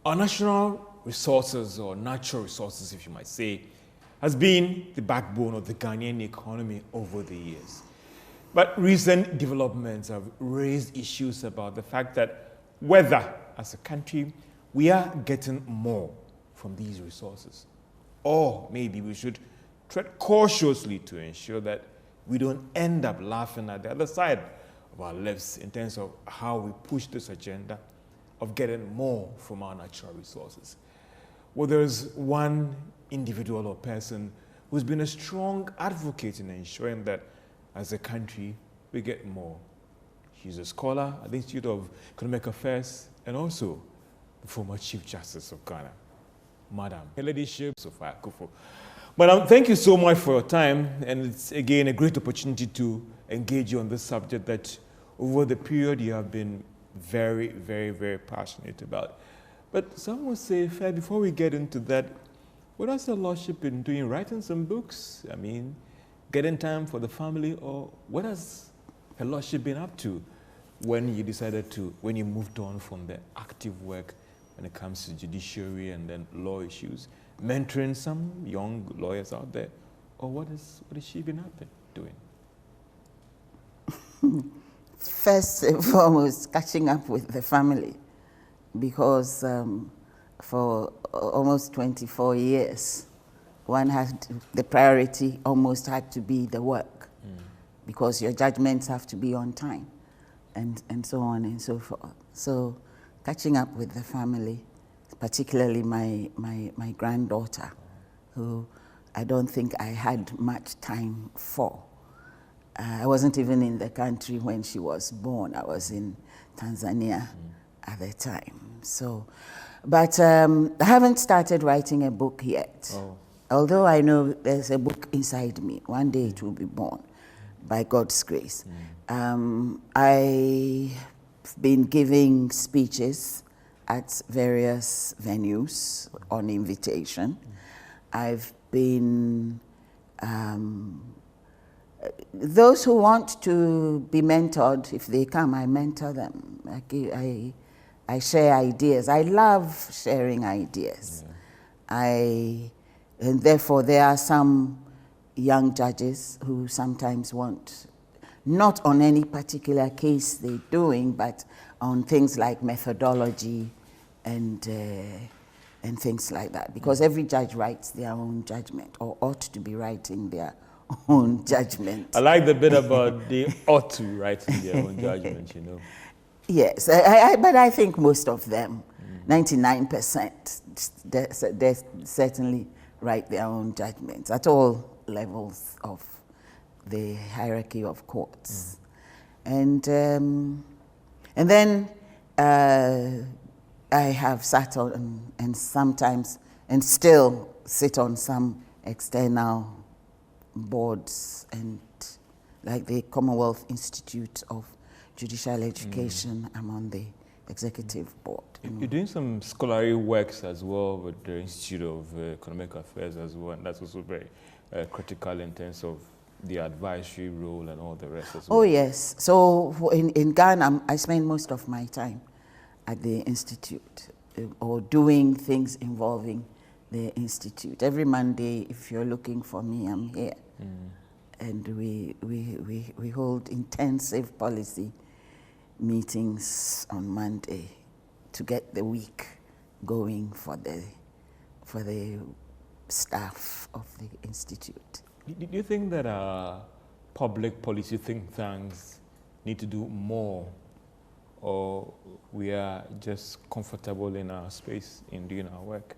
Our national resources, or natural resources, if you might say, has been the backbone of the Ghanaian economy over the years. But recent developments have raised issues about the fact that whether, as a country, we are getting more from these resources, or maybe we should tread cautiously to ensure that we don't end up laughing at the other side of our lips in terms of how we push this agenda of getting more from our natural resources. Well, there's one individual or person who's been a strong advocate in ensuring that as a country we get more. She's a scholar at the Institute of Economic Affairs and also the former Chief Justice of Ghana, Madam Her Ladyship Sophia Akufo. Madam, thank you so much for your time, and it's again a great opportunity to engage you on this subject that over the period you have been very, very, very passionate about. But some would say, Fair, before we get into that, what has the Lordship been doing? Writing some books? I mean, getting time for the family? Or what has Her Lordship been up to when you decided to, when you moved on from the active work when it comes to judiciary and then law issues, mentoring some young lawyers out there? Or what has she been out there doing? First and foremost, catching up with the family, because for almost 24 years, one had the priority almost had to be the work, because your judgments have to be on time, and so on and so forth. So catching up with the family, particularly my granddaughter, who I don't think I had much time for. I wasn't even in the country when she was born. I was in Tanzania at the time. So, but I haven't started writing a book yet. Oh. Although I know there's a book inside me. One day it will be born, by God's grace. I've been giving speeches at various venues on invitation. I've been those who want to be mentored, if they come, I mentor them. I share ideas. I love sharing ideas. Yeah. And therefore, there are some young judges who sometimes want, not on any particular case they're doing, but on things like methodology and things like that. Because every judge writes their own judgment, or ought to be writing their own judgment. I like the bit about they ought to write their own judgment, you know. Yes, but I think most of them, 99%, they certainly write their own judgments at all levels of the hierarchy of courts. And then I have sat on and sometimes, and still sit on some external boards, and like the Commonwealth Institute of Judicial Education, I'm on the executive board. You're doing some scholarly works as well with the Institute of Economic Affairs as well, and that's also very critical in terms of the advisory role and all the rest as well. Oh yes, so in Ghana, I spend most of my time at the Institute, or doing things involving the Institute. Every Monday, if you're looking for me, I'm here. And we hold intensive policy meetings on Monday to get the week going for the staff of the Institute. Do you think that public policy think tanks need to do more, or we are just comfortable in our space in doing our work?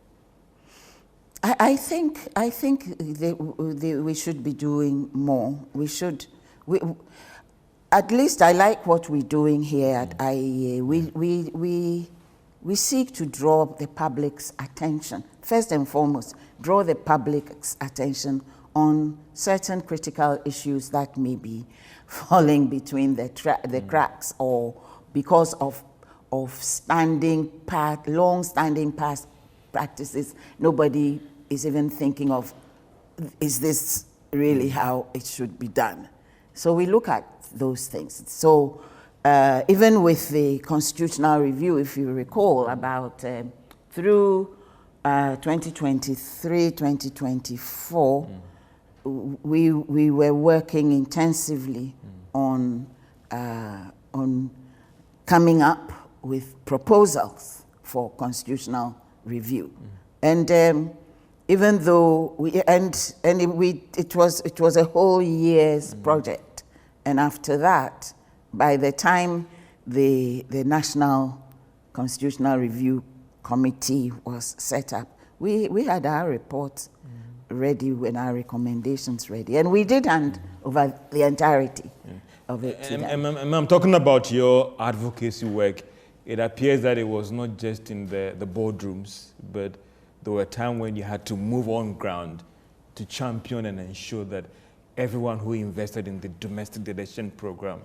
I think we should be doing more. At least I like what we're doing here at IEA. We seek to draw the public's attention, first and foremost, draw the public's attention on certain critical issues that may be falling between the cracks, or because of long-standing past practices. Nobody is even thinking of, is this really how it should be done? So we look at those things. So even with the constitutional review, if you recall, about through 2023, 2024, we were working intensively on coming up with proposals for constitutional review. And even though it was a whole year's project. And after that, by the time the National Constitutional Review Committee was set up, we had our report ready and our recommendations ready. And we did hand over the entirety of it to them. And I'm talking about your advocacy work. It appears that it was not just in the boardrooms, but there were times when you had to move on ground to champion and ensure that everyone who invested in the domestic deduction program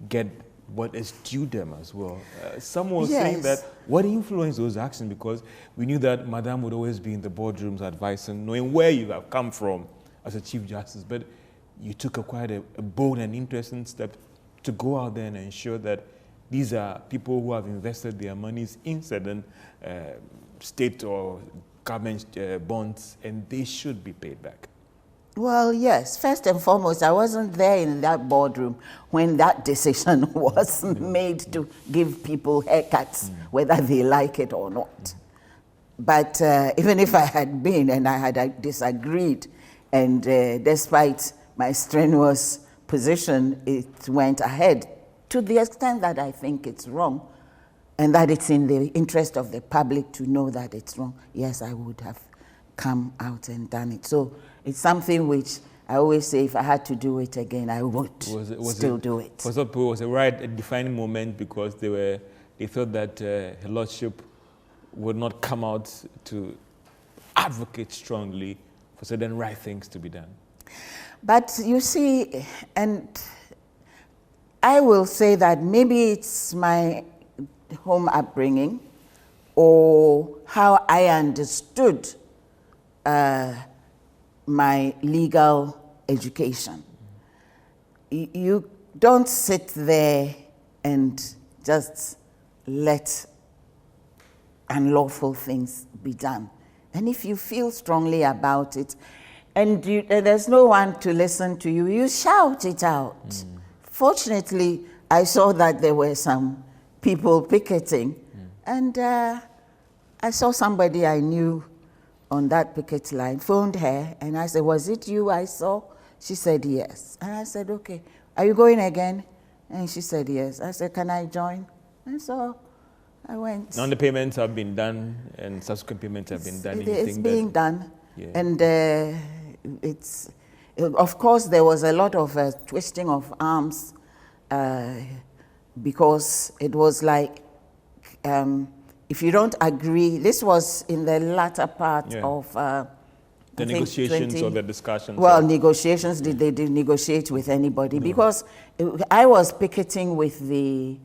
get what is due them as well. Some were saying that what influenced those actions, because we knew that Madam would always be in the boardrooms advising, knowing where you have come from as a Chief Justice, but you took quite a bold and interesting step to go out there and ensure that these are people who have invested their monies in certain state or government bonds, and they should be paid back. Well, yes. First and foremost, I wasn't there in that boardroom when that decision was made to give people haircuts, whether they like it or not. But even if I had been and I had disagreed, and despite my strenuous position, it went ahead to the extent that I think it's wrong and that it's in the interest of the public to know that it's wrong. Yes, I would have come out and done it. So it's something which I always say, if I had to do it again, I would still do it. For some people, was a defining moment because they thought that Her Lordship would not come out to advocate strongly for certain right things to be done. But you see, and I will say that maybe it's my home upbringing or how I understood my legal education. You don't sit there and just let unlawful things be done. And if you feel strongly about it, and there's no one to listen to you, you shout it out. Fortunately, I saw that there were some people picketing, and I saw somebody I knew on that picket line, phoned her, and I said, was it you I saw? She said, yes. And I said, okay, are you going again? And she said, yes. I said, can I join? And so I went. Now the payments have been done, and subsequent payments have been done. It's being done. Yeah. And of course, there was a lot of twisting of arms because it was like, if you don't agree, this was in the latter part of the negotiations or the discussions. Well, negotiations, they didn't negotiate with anybody because I was picketing with the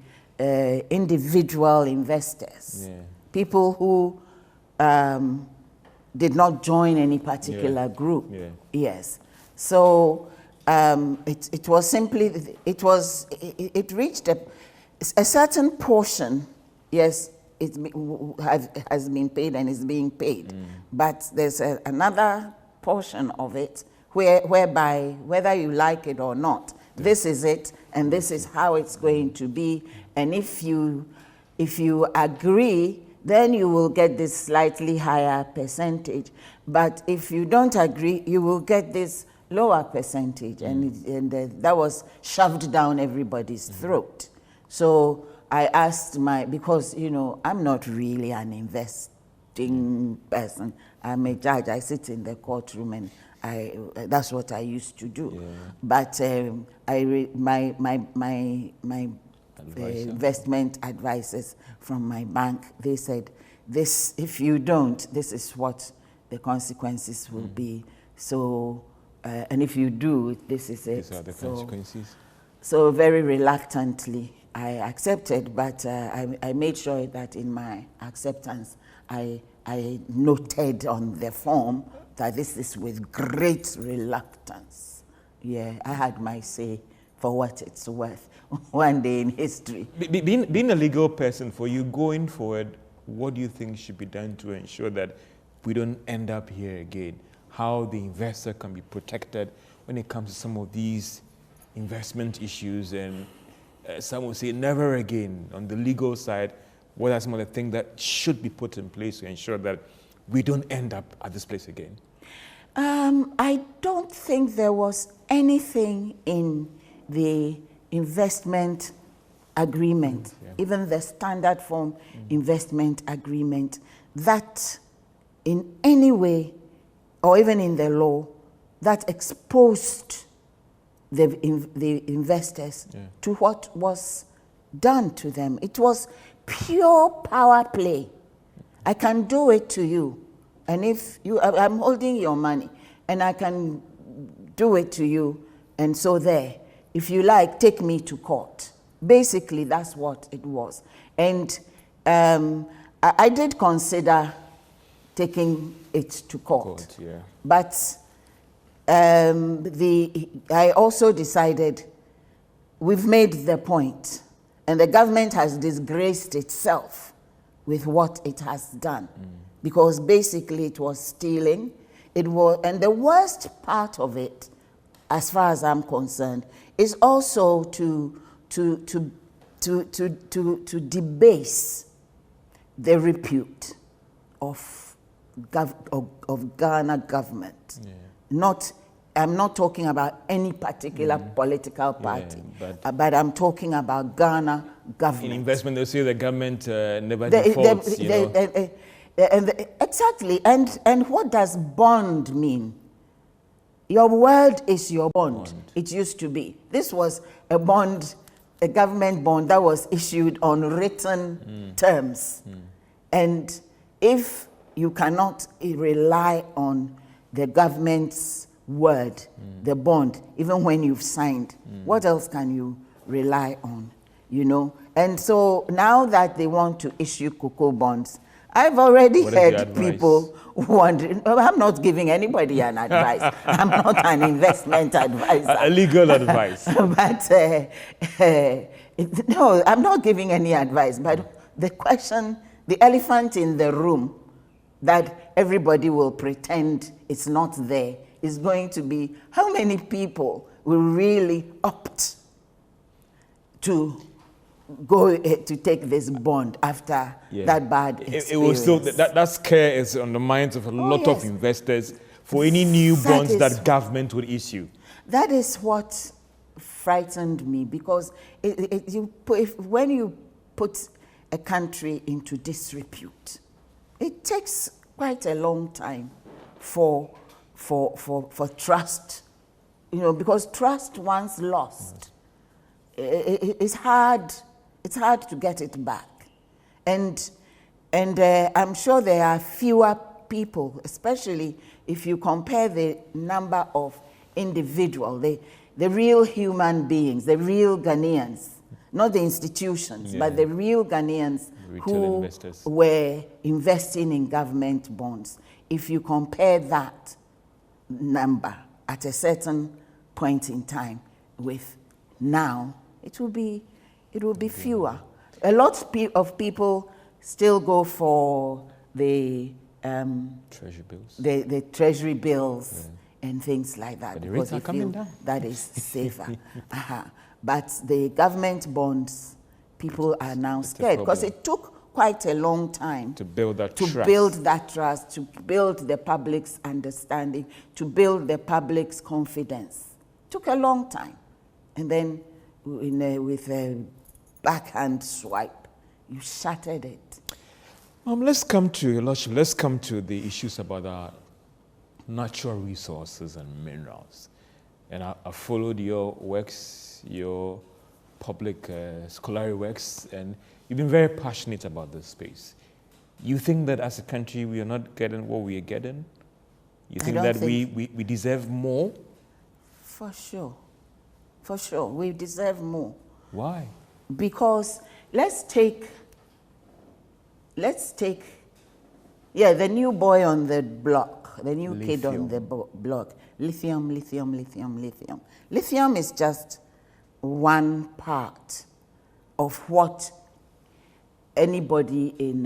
individual investors, people who did not join any particular group. Yes. So it was simply, it reached a certain portion, yes, it has been paid and is being paid. But there's another portion of it whereby, whether you like it or not, this is it, and this is how it's going to be. And if you agree, then you will get this slightly higher percentage. But if you don't agree, you will get this lower percentage. And that was shoved down everybody's throat. So I asked because, I'm not really an investing person. I'm a judge. I sit in the courtroom and that's what I used to do. But my investment advisors from my bank, they said, if you don't, this is what the consequences will be. So, and if you do, this is it. These are the consequences. So very reluctantly, I accepted, but I made sure that in my acceptance, I noted on the form that this is with great reluctance. Yeah, I had my say for what it's worth one day in history. Being a legal person, for you going forward, what do you think should be done to ensure that we don't end up here again? How the investor can be protected when it comes to some of these investment issues, and some will say never again. On the legal side, what are some of the things that should be put in place to ensure that we don't end up at this place again? I don't think there was anything in the investment agreement, even the standard form investment agreement, that in any way, or even in the law, that exposed the investors to what was done to them. It was pure power play. I can do it to you. And if you, I'm holding your money, and I can do it to you, and so there. If you like, take me to court. Basically, that's what it was. And I did consider taking it to court. But I also decided we've made the point, and the government has disgraced itself with what it has done. Because basically it was stealing. It was, and the worst part of it, as far as I'm concerned, is also to debase the repute of Ghana government. I'm not talking about any particular political party, but I'm talking about Ghana government. In investment, they say the government never defaults. Exactly. And what does bond mean? Your word is your bond. It used to be. This was a bond, a government bond that was issued on written terms. And if you cannot rely on the government's word, the bond, even when you've signed, what else can you rely on? You know? And so now that they want to issue cocoa bonds, I've already heard people wondering. I'm not giving anybody an advice. I'm not an investment advisor. A legal advice. But no, I'm not giving any advice. But the question, the elephant in the room that everybody will pretend it's not there is going to be how many people will really opt to go to take this bond after that bad experience. It will still, that scare is on the minds of a lot of investors for any new bonds that government would issue. That is what frightened me, because when you put a country into disrepute, it takes quite a long time for trust, you know, because trust once lost, it's hard to get it back. And I'm sure there are fewer people, especially if you compare the number of individuals, the real human beings, the real Ghanaians, not the institutions, but the real Ghanaians who were investing in government bonds. If you compare that number at a certain point in time with now, it will be fewer. A lot of people still go for the treasury bills, the treasury bills and things like that, but the rates are coming down. That is safer. But the government bonds, people are now scared because it took quite a long time to build that trust, to build the public's understanding, to build the public's confidence. It took a long time, and then with a backhand swipe, you shattered it. Let's come to your lordship. Let's come to the issues about our natural resources and minerals. And I followed your works, your public scholarly works, and you've been very passionate about this space. You think that as a country we are not getting what we are getting? You think that we deserve more? For sure. For sure. We deserve more. Why? Because let's take the new boy on the block, the new kid on the block. Lithium. Lithium is just one part of what anybody in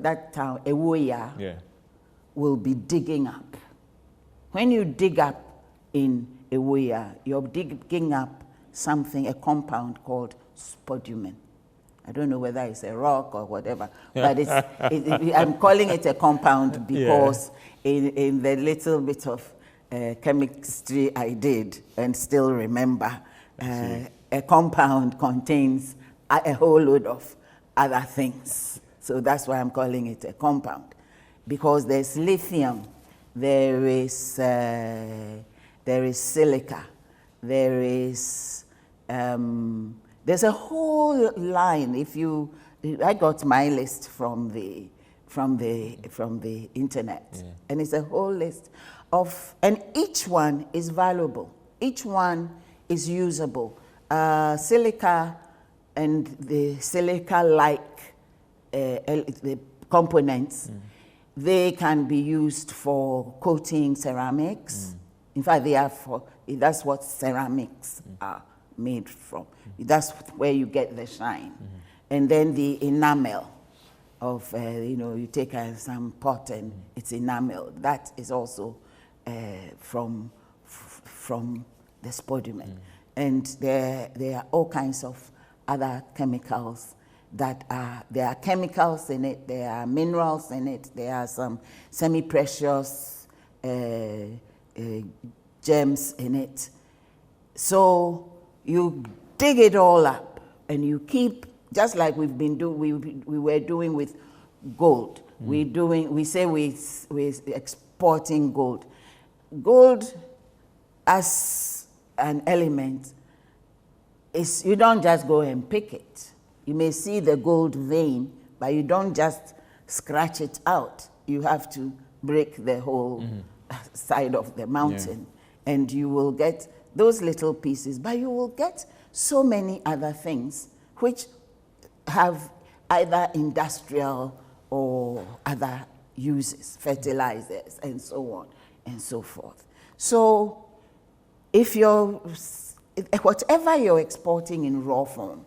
that town, Ewoya, will be digging up. When you dig up in Ewoya, you're digging up something, a compound called spodumene. I don't know whether it's a rock or whatever, but I'm calling it a compound because in the little bit of chemistry I did and still remember, a compound contains a whole load of other things. So that's why I'm calling it a compound. Because there's lithium, there is silica, there's a whole line. I got my list from the internet, and it's a whole list of, and each one is valuable. Each one is usable. Silica and the silica-like the components, they can be used for coating ceramics. In fact, that's what ceramics are made from. That's where you get the shine. And then the enamel of, you take some pot and it's enamel. That is also from the spodumene. And there are all kinds of other chemicals there are chemicals in it, there are minerals in it, there are some semi-precious gems in it. So you dig it all up and you keep, just like we've been doing, we were doing with gold. We say we're exporting gold. Gold as an element is, you don't just go and pick it. You may see the gold vein, but you don't just scratch it out. You have to break the whole side of the mountain, and you will get those little pieces, but you will get so many other things which have either industrial or other uses, fertilizers, and so on and so forth. So if whatever you're exporting in raw form,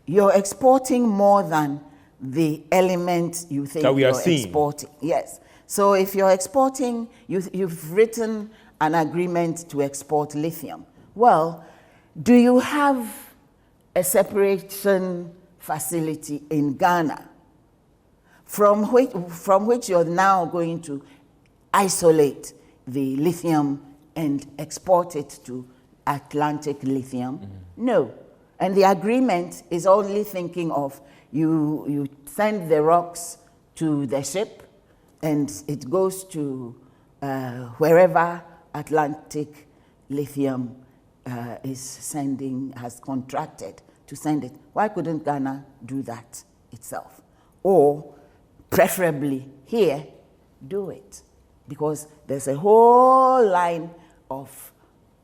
you're exporting more than the element you think that you're exporting. Yes. So if you're exporting, you've written an agreement to export lithium. Well, do you have a separation facility in Ghana from which you're now going to isolate the lithium and export it to Atlantic Lithium? No. And the agreement is only thinking of you send the rocks to the ship and it goes to wherever Atlantic Lithium has contracted to send it. Why couldn't Ghana do that itself? Or preferably here, do it. Because there's a whole line of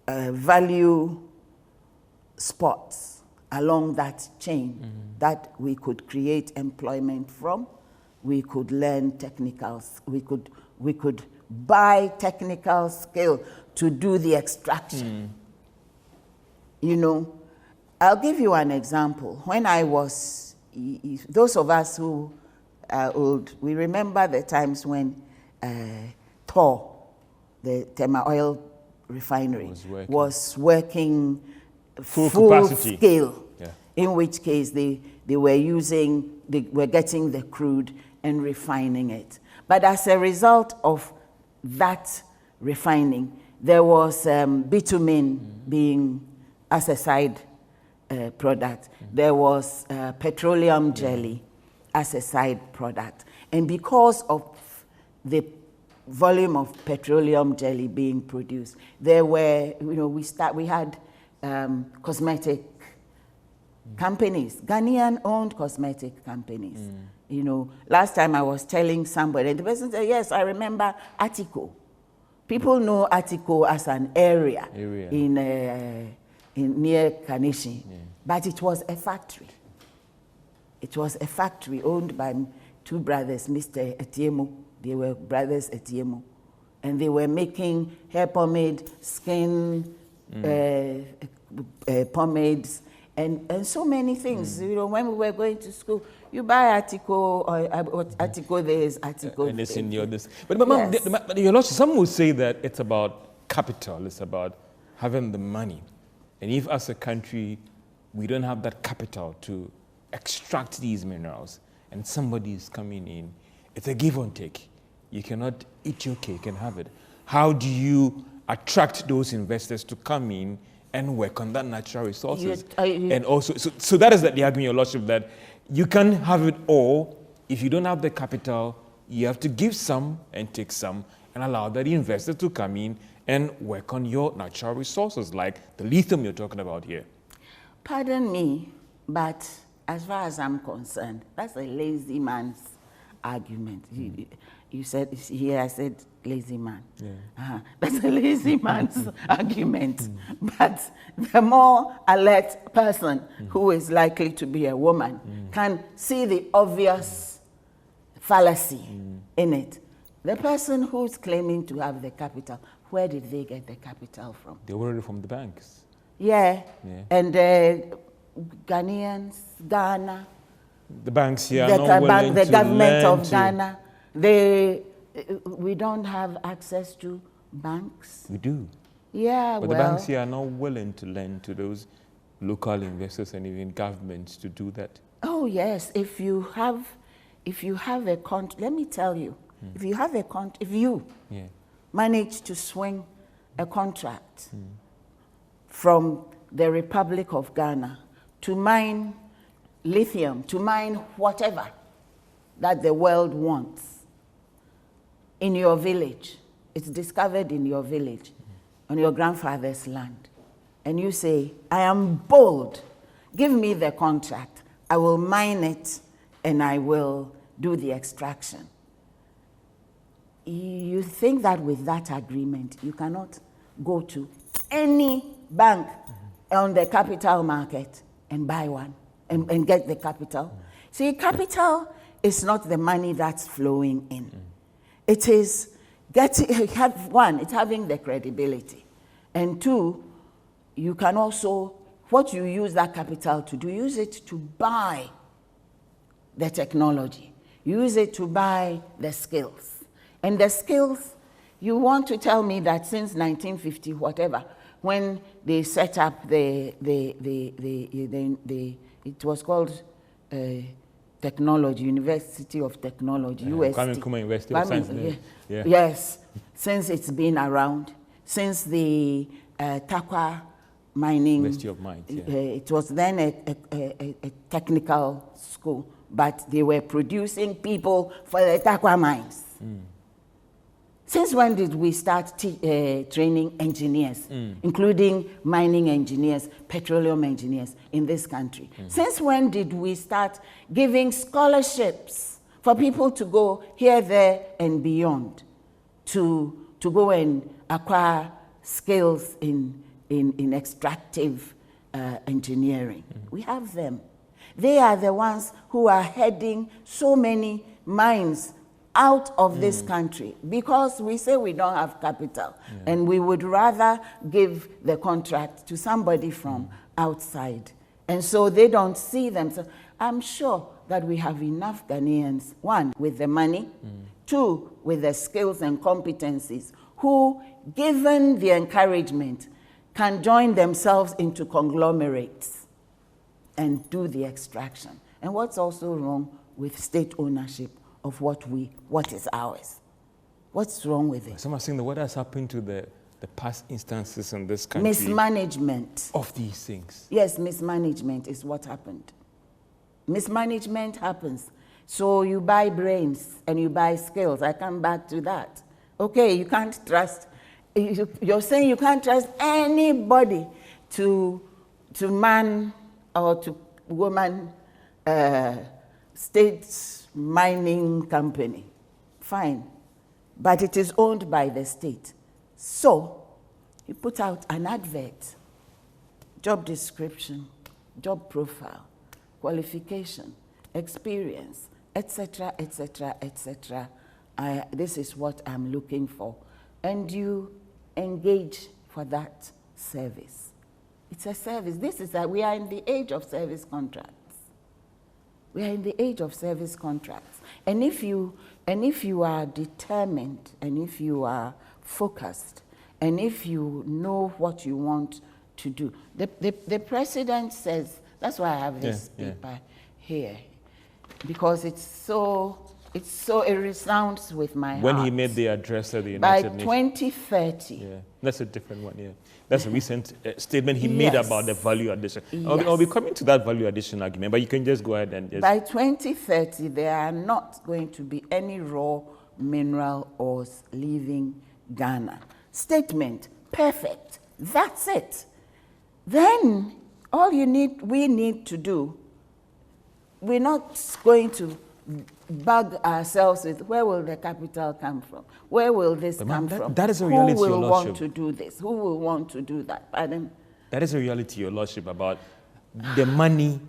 value spots along that chain that we could create employment from. We could learn technicals. We could buy technical skill to do the extraction. I'll give you an example. When I was, those of us who are old, we remember the times when Thor, the Tema Oil Refinery, was working full scale, in which case they were getting the crude and refining it. But as a result of that refining, there was bitumen being as a side product. There was petroleum jelly as a side product. And because of the volume of petroleum jelly being produced, there were, we had cosmetic companies, Ghanaian-owned cosmetic companies. Last time I was telling somebody, and the person said, yes, I remember Atiko. People know Atiko as an area. In near Kaneshie, but it was a factory. It was a factory owned by two brothers, Mr. Etiemo. They were brothers Etiemo, and they were making hair pomade, skin pomades, and so many things. You know, when we were going to school, you buy article or article this, article and it's in your this. But Yes. but your lordship, some would say that it's about capital. It's about having the money, and if as a country we don't have that capital to extract these minerals, and somebody is coming in, it's a give and take. You cannot eat your cake and have it. How do you attract those investors to come in and work on that natural resources? And also, so that is the argument, your lordship, that you can have it all. If you don't have the capital, you have to give some and take some and allow that investor to come in and work on your natural resources, like the lithium you're talking about here. Pardon me, but as far as I'm concerned, that's a lazy man's argument. You said, here I said lazy man. Yeah. That's a lazy man's argument. But the more alert person who is likely to be a woman can see the obvious fallacy in it. The person who's claiming to have the capital, where did they get the capital from? They were already from the banks. Yeah. And Ghanaians, Ghana, the banks here are not willing the to government of to Ghana, we don't have access to banks. We do. Yeah, but the banks here are not willing to lend to those local investors and even governments to do that. Oh yes, if you have a contract, let me tell you, if you have a contract, if you manage to swing a contract from the Republic of Ghana to mine lithium, to mine whatever that the world wants in your village, it's discovered in your village, on your grandfather's land, and you say, I am bold, give me the contract, I will mine it and I will do the extraction. You think that with that agreement, you cannot go to any bank on the capital market and buy one and get the capital. See, capital is not the money that's flowing in. It is it's having the credibility. And two, you can also, what you use that capital to do, use it to buy the technology. Use it to buy the skills. And the skills, you want to tell me that since 1950, whatever, when they set up it was called Technology, University of Technology, UST. Kwame Nkrumah University of Science. Yes, since it's been around, since the Takwa mining. University of Mines, it was then a technical school, but they were producing people for the Takwa mines. Since when did we start training engineers, including mining engineers, petroleum engineers in this country? Since when did we start giving scholarships for people to go here, there, and beyond to go and acquire skills in extractive engineering? We have them. They are the ones who are heading so many mines out of this country because we say we don't have capital and we would rather give the contract to somebody from outside. And so they don't see them. So I'm sure that we have enough Ghanaians, one, with the money, two, with the skills and competencies, who, given the encouragement, can join themselves into conglomerates and do the extraction. And what's also wrong with state ownership of what is ours? What's wrong with it? Some are saying that what has happened to the past instances in this country? Mismanagement. Of these things. Yes, mismanagement is what happened. Mismanagement happens. So you buy brains and you buy skills. I come back to that. Okay, you can't trust, you're saying you can't trust anybody to man or to woman state mining company. Fine. But it is owned by the state. So you put out an advert, job description, job profile, qualification, experience, etc., etc., etc. This is what I'm looking for. And you engage for that service. It's a service. We are in the age of service contracts. We are in the age of service contracts. And if you are determined, and if you are focused, and if you know what you want to do, the president says, that's why I have this paper here, because it resounds with my heart. When he made the address at the United Nations. By 2030. Yeah, that's a different one, yeah. That's a recent statement he made about the value addition. Yes. I'll be coming to that value addition argument, but you can just go ahead and just... By 2030, there are not going to be any raw mineral ores leaving Ghana. Statement, perfect. That's it. Then, we need to do, we're not going to bug ourselves with where will the capital come from? Where will this come from? That is a reality, Who Your will Lordship. want to do this? Who will want to do that? Pardon? That is a reality, Your Lordship, about the money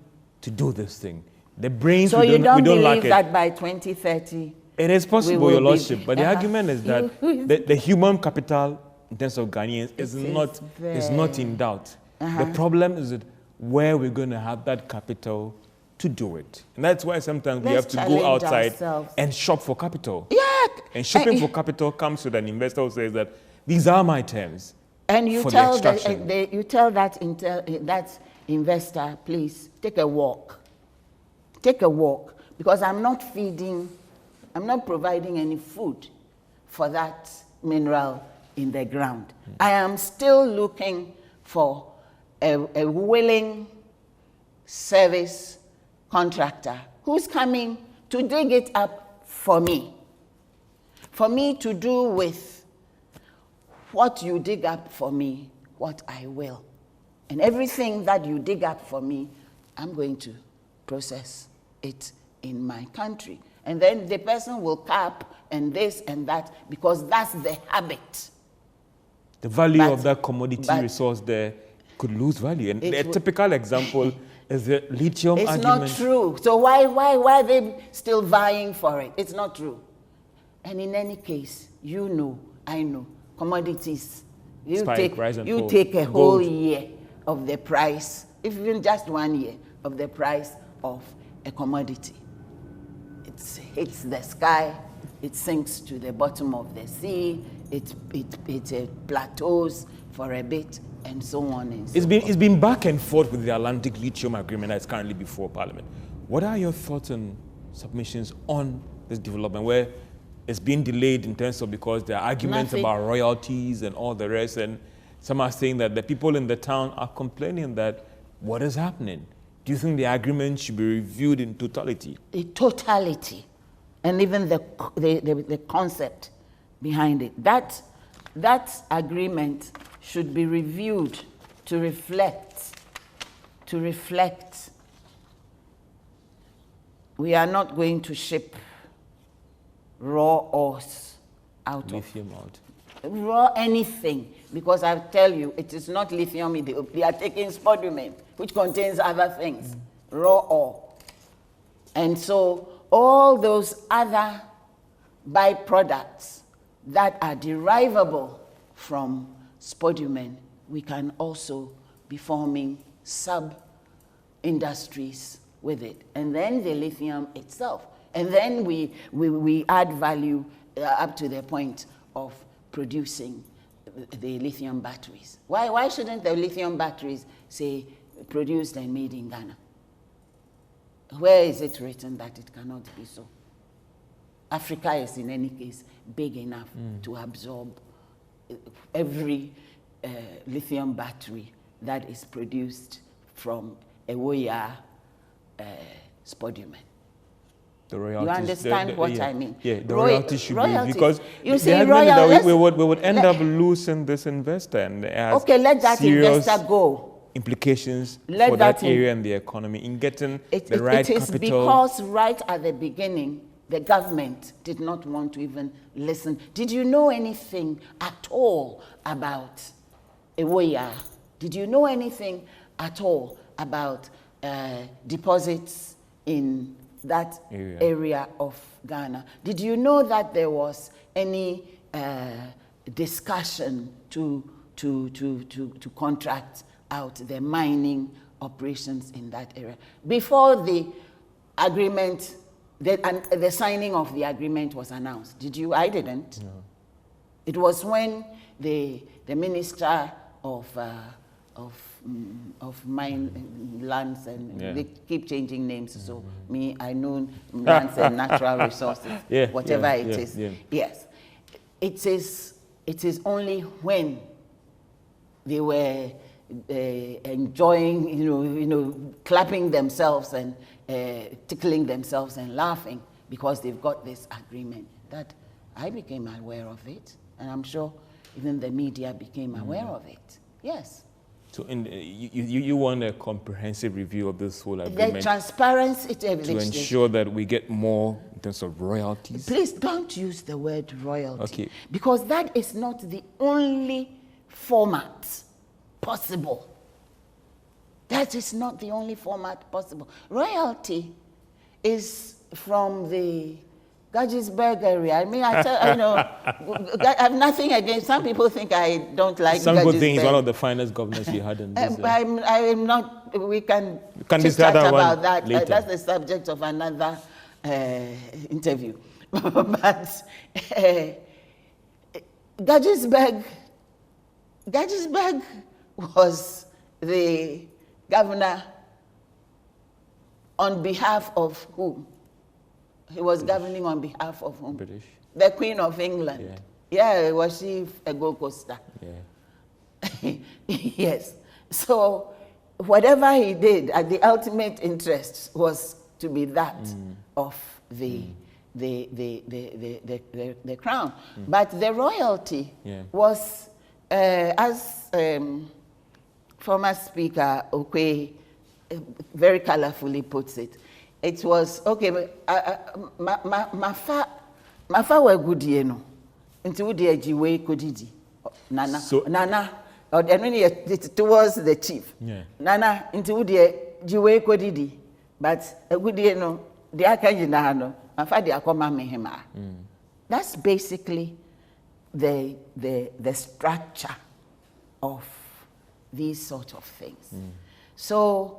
to do this thing. The brains, so we don't believe lack it. that by 2030... It is possible, Your Lordship, but the argument is that the human capital in terms of Ghanaians is not in doubt. The problem is that where we're going to have that capital to do it. And that's why sometimes we have to go outside and shop for capital. Yeah. And shopping for capital comes with an investor who says that these are my terms. And you tell that investor, please take a walk. Take a walk, because I'm not providing any food for that mineral in the ground. I am still looking for a willing service contractor who's coming to dig it up for me to do with what you dig up for me, what I will. And everything that you dig up for me, I'm going to process it in my country. And then the person will cap and this and that, because that's the habit. The value of that commodity resource there could lose value. And a typical example is the lithium argument. It's not true. So why are they still vying for it? It's not true. And in any case, you know, I know, commodities, you take a whole year of the price, even just 1 year of the price of a commodity. It hits the sky, it sinks to the bottom of the sea, it plateaus for a bit, and so on and so forth. It's been back and forth with the Atlantic Lithium Agreement that's currently before Parliament. What are your thoughts and submissions on this development, where it's been delayed in terms of because there are arguments about royalties and all the rest, and some are saying that the people in the town are complaining that what is happening? Do you think the agreement should be reviewed in totality? In totality, and even the concept behind it. That agreement should be reviewed to reflect. We are not going to ship raw ores out lithium of raw anything, because I tell you, it is not lithium. They are taking spodumene, which contains other things, raw ore. And so all those other byproducts that are derivable from spodumene, we can also be forming sub-industries with it. And then the lithium itself. And then we add value up to the point of producing the lithium batteries. Why shouldn't the lithium batteries say produced and made in Ghana? Where is it written that it cannot be so? Africa is in any case big enough to absorb every lithium battery that is produced from a Woya spodumene. The royalties, you understand what I mean? Yeah, the royalties should be, because you see, we would end up losing this investor, and it has let that investor go. Implications for that area and the economy in getting the right capital. It is because right at the beginning, the government did not want to even listen. Did you know anything at all about Ewoya? Did you know anything at all about deposits in that area of Ghana? Did you know that there was any discussion to contract out the mining operations in that area. Before the agreement, the signing of the agreement was announced. Did you? I didn't. No. It was when the minister of mine lands, and they keep changing names. So I know lands and natural resources, whatever it is. Yeah. Yes, it is only when they were enjoying, clapping themselves and tickling themselves and laughing because they've got this agreement that I became aware of it, and I'm sure even the media became aware of it. Yes. So you want a comprehensive review of this whole agreement? The transparency to ensure that we get more in terms of royalties? Please don't use the word royalty. Okay. Because that is not the only format possible. That is not the only format possible. Royalty is from the Gettysburg area. I mean, I have nothing against. Some people think I don't like some Gettysburg. Some people think he's one of the finest governors we had in this. I'm not. We can discuss about that. Later. That's the subject of another interview. But Gettysburg was the governor on behalf of whom? He was governing on behalf of whom? British. The Queen of England. Yeah, was she a Gold Coaster? Yeah. Yes. So whatever he did, the ultimate interest was to be that of the crown. But the royalty was, as former Speaker Okwe very colorfully puts it, it was, okay, mafa were good, until the jiwe kodidi. Nana, Nana, or towards the chief. Nana, until the jiwe kodidi. But a good the akajinano, mafa the akoma mehema. That's basically the structure of these sort of things. So,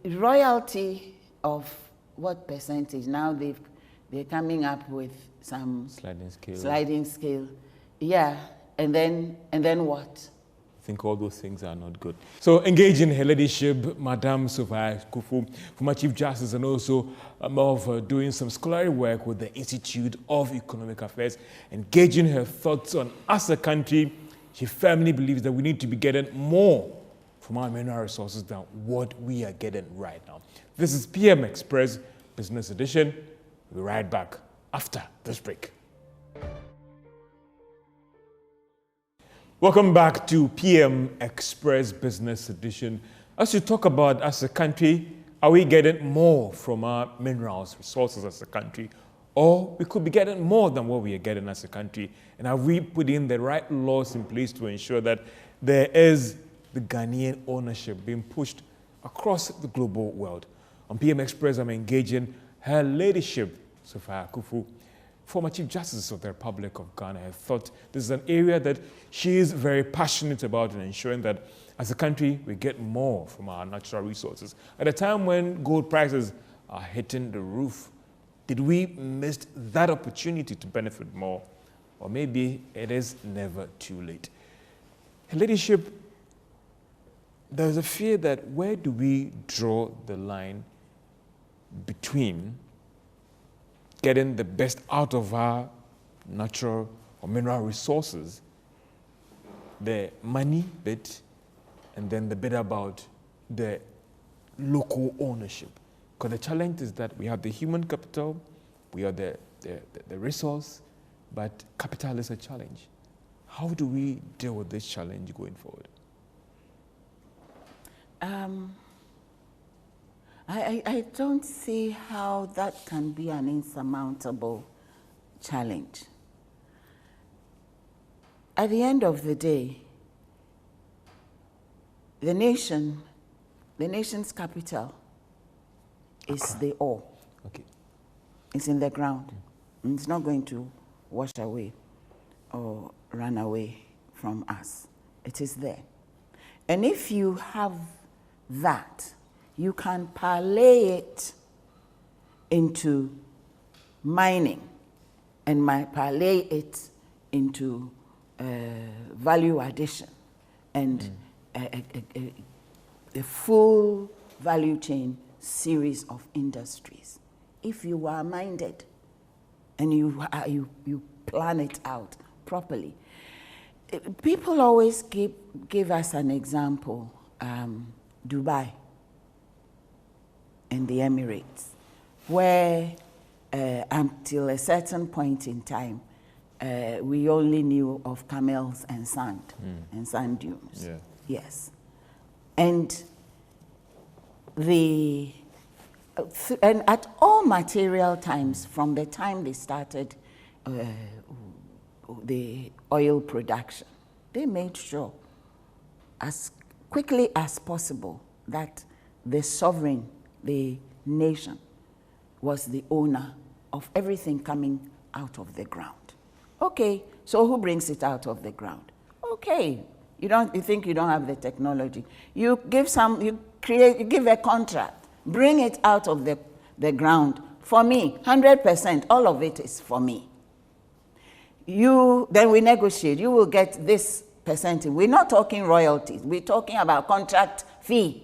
royalty of what percentage? Now they're coming up with some sliding scale. Yeah, and then what? I think all those things are not good. So engage in her leadership, Madame Sophia Kufu, former Chief Justice, and also of doing some scholarly work with the Institute of Economic Affairs, engaging her thoughts on as a country. She firmly believes that we need to be getting more from our mineral resources than what we are getting right now. This is PM Express Business Edition. We'll be right back after this break. Welcome back to PM Express Business Edition. As you talk about as a country, are we getting more from our minerals resources as a country? Or we could be getting more than what we are getting as a country. And are we putting the right laws in place to ensure that there is the Ghanaian ownership being pushed across the global world? On PM Express, I'm engaging her ladyship, Sophia Kufu, former Chief Justice of the Republic of Ghana. I thought this is an area that she is very passionate about in ensuring that as a country, we get more from our natural resources. At a time when gold prices are hitting the roof, did we miss that opportunity to benefit more? Or maybe it is never too late. Her ladyship, there's a fear that where do we draw the line between getting the best out of our natural or mineral resources, the money bit, and then the bit about the local ownership? Because the challenge is that we have the human capital, we have the resource, but capital is a challenge. How do we deal with this challenge going forward? I don't see how that can be an insurmountable challenge. At the end of the day, the nation's capital is the ore. Okay. It's in the ground. And it's not going to wash away or run away from us. It is there. And if you have that, you can parlay it into mining and parlay it into value addition and a full value chain series of industries. If you are minded and you plan it out properly. People always give us an example, Dubai and the Emirates, where until a certain point in time, we only knew of camels and sand and sand dunes. Yeah. Yes. And and at all material times, from the time they started the oil production, they made sure as quickly as possible that the sovereign, the nation, was the owner of everything coming out of the ground. Okay, so who brings it out of the ground? Okay, you think you don't have the technology. You give a contract, bring it out of the ground for me, 100%, all of it is for me. Then we negotiate, you will get this percentage. We're not talking royalties, we're talking about contract fee.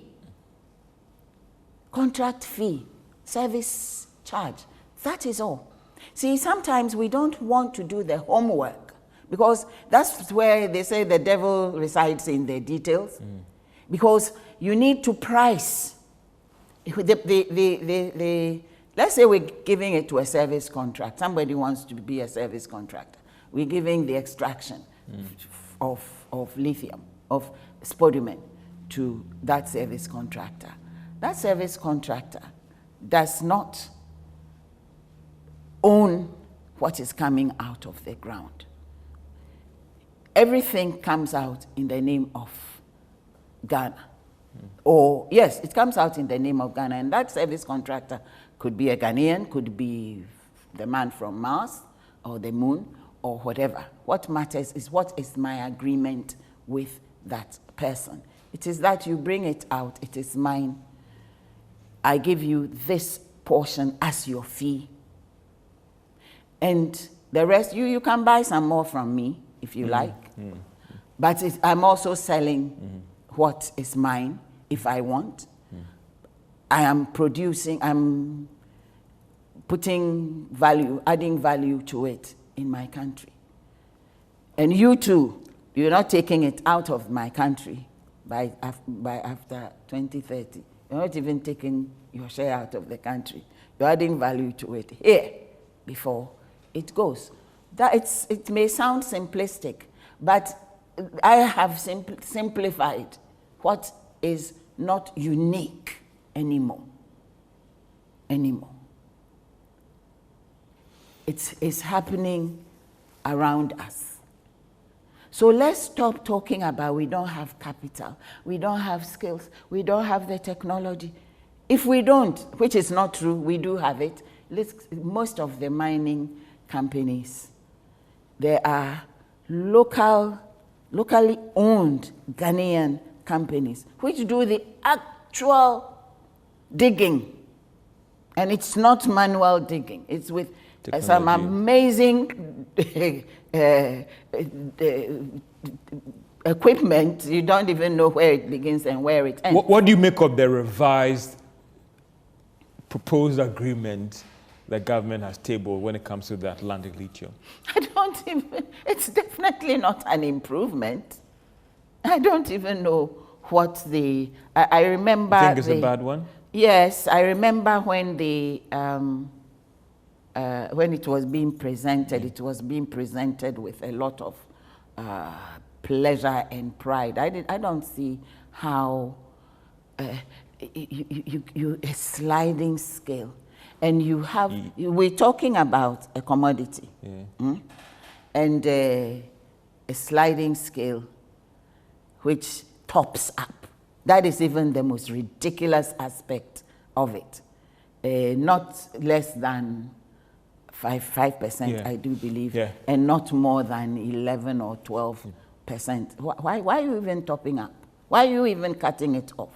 Contract fee, service charge, that is all. See, sometimes we don't want to do the homework because that's where they say the devil resides in the details. Because you need to price. Let's say we're giving it to a service contract. Somebody wants to be a service contractor. We're giving the extraction of lithium, of spodumene to that service contractor. That service contractor does not own what is coming out of the ground. Everything comes out in the name of Ghana. Or, yes, it comes out in the name of Ghana, and that service contractor could be a Ghanaian, could be the man from Mars or the moon or whatever. What matters is what is my agreement with that person. It is that you bring it out, it is mine. I give you this portion as your fee. And the rest, you can buy some more from me if you like. But I'm also selling what is mine if I want. I am producing, I'm putting value, adding value to it in my country. And you too, you're not taking it out of my country by after 2030. You're not even taking your share out of the country. You're adding value to it here before it goes. It may sound simplistic, but I have simplified what is not unique anymore. It's happening around us. So let's stop talking about we don't have capital, we don't have skills, we don't have the technology. If we don't, which is not true, we do have it. Most of the mining companies, there are locally owned Ghanaian companies which do the actual digging. And it's not manual digging, it's with some amazing equipment. You don't even know where it begins and where it ends. What do you make of the revised proposed agreement the government has tabled when it comes to the Atlantic lithium? It's definitely not an improvement. I don't even know what I remember. You think it's a bad one? Yes, I remember when when it was being presented, it was being presented with a lot of pleasure and pride. I don't see how you a sliding scale, and we're talking about a commodity, and a sliding scale which tops up. That is even the most ridiculous aspect of it. Not less than 5%, I do believe, and not more than 11 or 12%. Why are you even topping up? Why are you even cutting it off?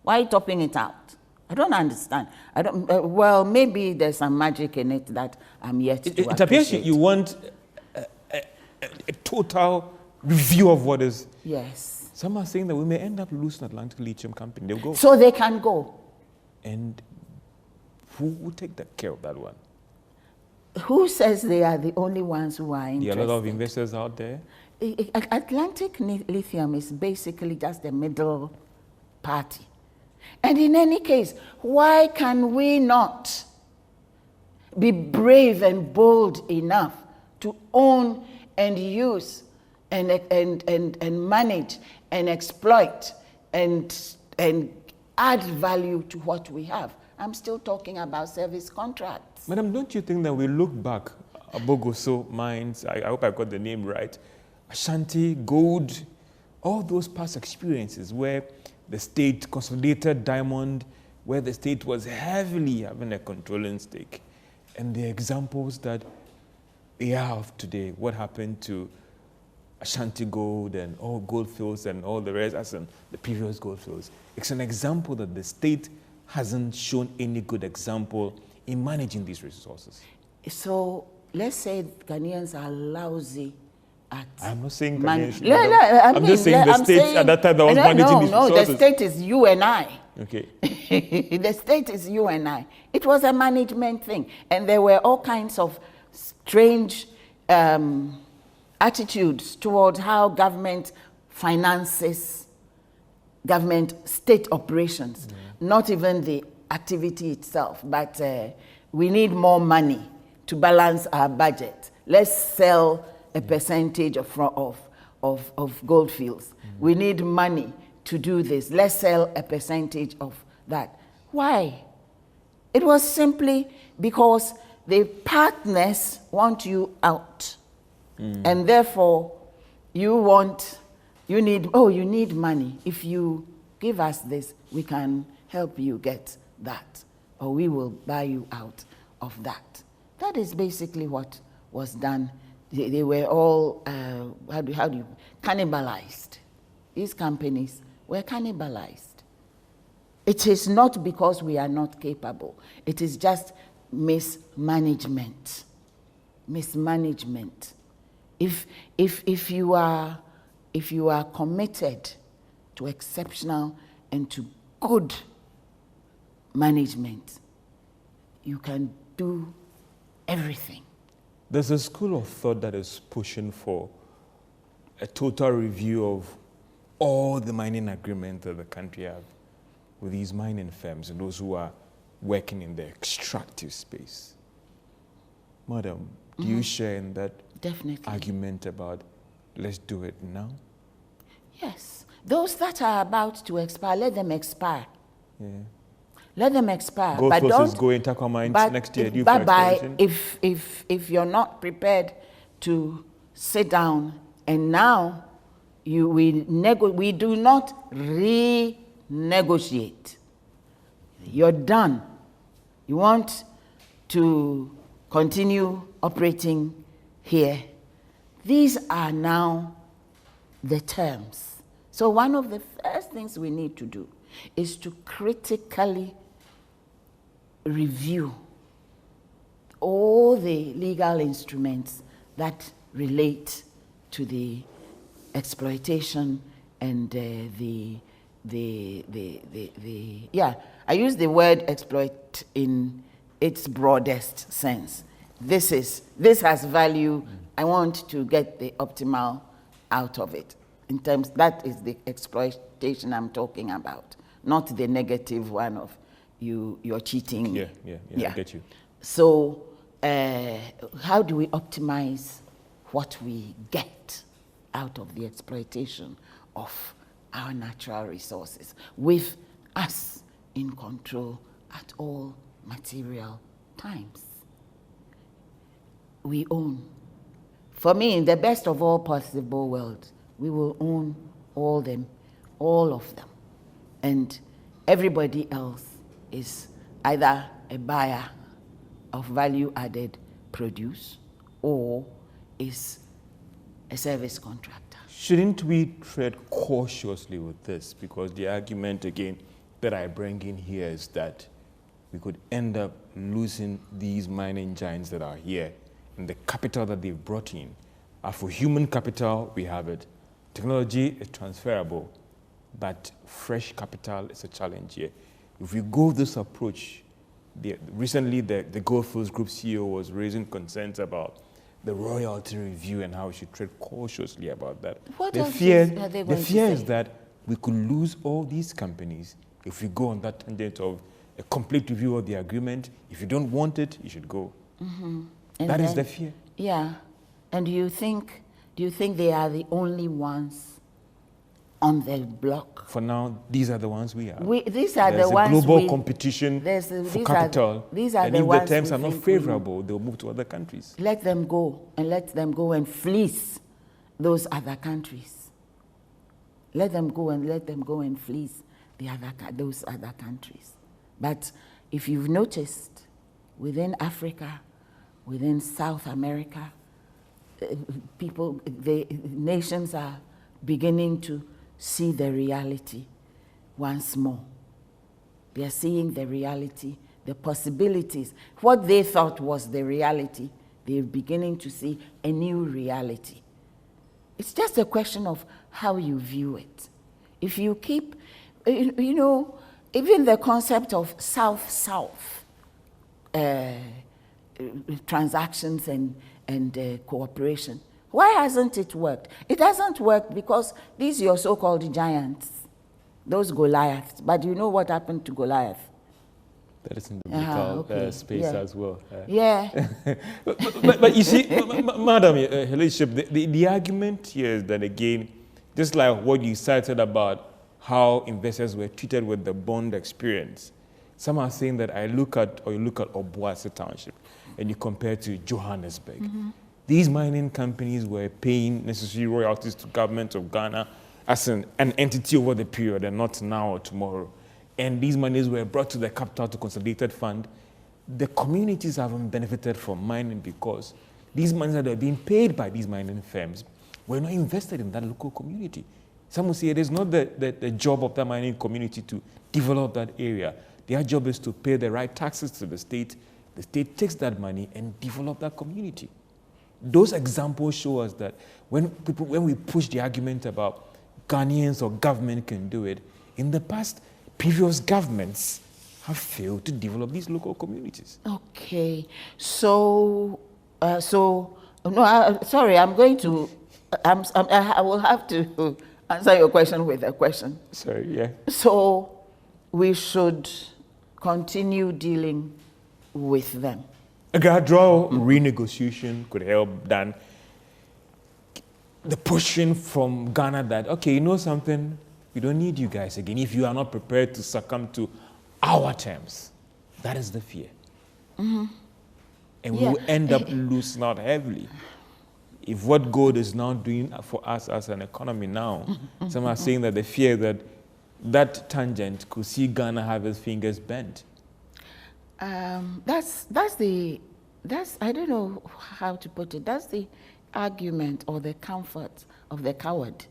Why are you topping it out? I don't understand. I don't. Well, maybe there's some magic in it that I'm yet to appreciate. It appears you want a total review of what is. Yes. Some are saying that we may end up losing Atlantic Lithium Company. They'll go. So they can go. And who will take care of that one? Who says they are the only ones who are interested? There are a lot of investors out there. Atlantic Lithium is basically just a middle party. And in any case, why can we not be brave and bold enough to own and use and manage and exploit and add value to what we have? I'm still talking about service contracts. Madam, don't you think that we look back, Abogoso Mines, I hope I got the name right, Ashanti, Gold, all those past experiences where the state consolidated diamond, where the state was heavily having a controlling stake, and the examples that we have today, what happened to Ashanti Gold and all gold fields and all the rest, as in the previous gold fields. It's an example that the state hasn't shown any good example in managing these resources. So let's say Ghanaians are lousy at I'm not saying managing. Ghanaians. I'm just saying the state at that time that was managing these resources. No, the state is you and I. Okay. The state is you and I. It was a management thing. And there were all kinds of strange attitudes towards how government finances government state operations, not even the activity itself, but we need more money to balance our budget. Let's sell a percentage of gold fields. We need money to do this. Let's sell a percentage of that. Why? It was simply because the partners want you out. And therefore, you need money. If you give us this, we can help you get that, or we will buy you out of that. That is basically what was done. They were all, cannibalized. These companies were cannibalized. It is not because we are not capable. It is just mismanagement. Mismanagement. If you are committed to exceptional and to good management, you can do everything. There's a school of thought that is pushing for a total review of all the mining agreements that the country have with these mining firms and those who are working in the extractive space. Madam, do you share in that argument about let's do it now? Yes. Those that are about to expire, let them expire. Yeah. Let them expire. Gold but Fields is going to Mines next year. If you're not prepared to sit down and now we do not renegotiate. You're done. You want to continue operating here. These are now the terms. So one of the first things we need to do is to critically review all the legal instruments that relate to the exploitation and I use the word exploit in its broadest sense. This has value. I want to get the optimal out of it. In terms, that is the exploitation I'm talking about, not the negative one of you're cheating. Yeah, I get you. So how do we optimize what we get out of the exploitation of our natural resources with us in control at all material times? We own. For me, in the best of all possible worlds, we will own all of them. And everybody else is either a buyer of value-added produce or is a service contractor. Shouldn't we tread cautiously with this? Because the argument, again, that I bring in here is that we could end up losing these mining giants that are here, and the capital that they've brought in. For human capital, we have it. Technology is transferable, but fresh capital is a challenge here. If we go this approach, recently the Goldfields Group CEO was raising concerns about the royalty review and how we should tread cautiously about that. The fear is that we could lose all these companies if we go on that tangent of a complete review of the agreement. If you don't want it, you should go. Mm-hmm. That is the fear. Yeah. And do you think they are the only ones on the block? For now, these are the ones we have. These are There's the ones. There's a global competition for capital. These are and the if ones the terms are not favorable, they'll move to other countries. Let them go and fleece those other countries. Let them go and fleece those other countries. But if you've noticed, within Africa, within South America, nations are beginning to see the reality once more. They are seeing the reality, the possibilities. What they thought was the reality, they're beginning to see a new reality. It's just a question of how you view it. If you keep, even the concept of South-South transactions and cooperation, why hasn't it worked? It hasn't worked because these your so-called giants, those Goliaths. But you know what happened to Goliath? That is in the biblical space as well. Yeah. but you see, Madam, her ladyship, the argument here is that, again, just like what you cited about how investors were treated with the bond experience, some are saying that you look at Obuasi Township and you compare to Johannesburg. Mm-hmm. These mining companies were paying necessary royalties to government of Ghana as an entity over the period and not now or tomorrow. And these monies were brought to the capital to consolidated fund. The communities haven't benefited from mining because these monies that are being paid by these mining firms were not invested in that local community. Some will say it is not the job of that mining community to develop that area. Their job is to pay the right taxes to the state. The state takes that money and develop that community. Those examples show us that when we push the argument about Ghanaians or government can do it, in the past, previous governments have failed to develop these local communities. Okay, sorry, I'm going to, I will have to answer your question with a question. Sorry, yeah. So we should continue dealing with them. A gradual renegotiation could help than the pushing from Ghana that, okay, you know something, we don't need you guys again if you are not prepared to succumb to our terms. That is the fear. Mm-hmm. And we will end up losing out heavily. If what gold is now doing for us as an economy now, some are saying that the fear that tangent could see Ghana have its fingers bent. That's I don't know how to put it. That's the argument or the comfort of the coward.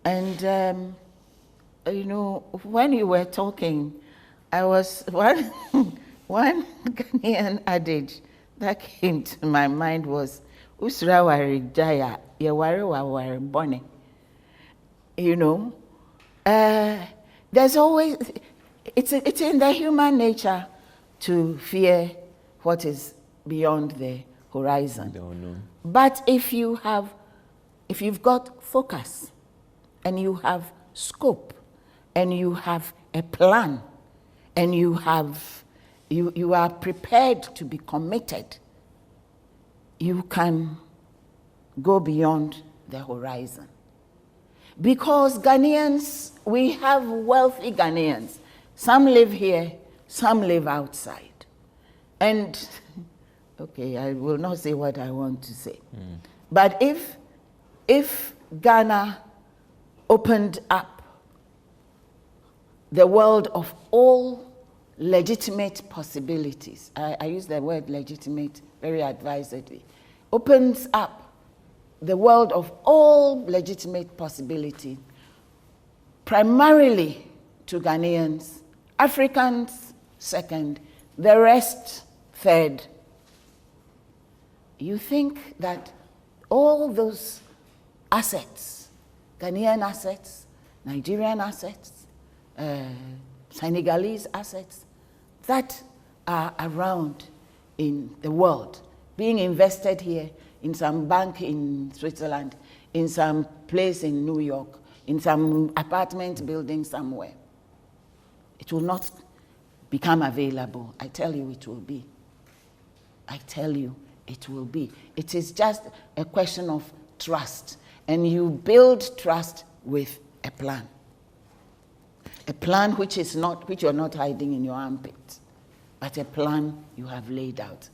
And when you were talking, I was one Ghanaian adage that came to my mind was "Usra wari jaya, yewari wari bone." There's always it's in the human nature to fear what is beyond the horizon. But if you've got focus and you have scope and you have a plan and you are prepared to be committed, you can go beyond the horizon. Because Ghanaians, we have wealthy Ghanaians. Some live here, some live outside. And, okay, I will not say what I want to say. But if Ghana opened up the world of all legitimate possibilities, I use the word legitimate very advisedly, opens up the world of all legitimate possibility, primarily to Ghanaians, Africans second, the rest third. You think that all those assets, Ghanaian assets, Nigerian assets, Senegalese assets, that are around in the world, being invested here in some bank in Switzerland, in some place in New York, in some apartment building somewhere. It will not become available. I tell you it will be. I tell you it will be. It is just a question of trust. And you build trust with a plan. A plan which you're not hiding in your armpit, but a plan you have laid out.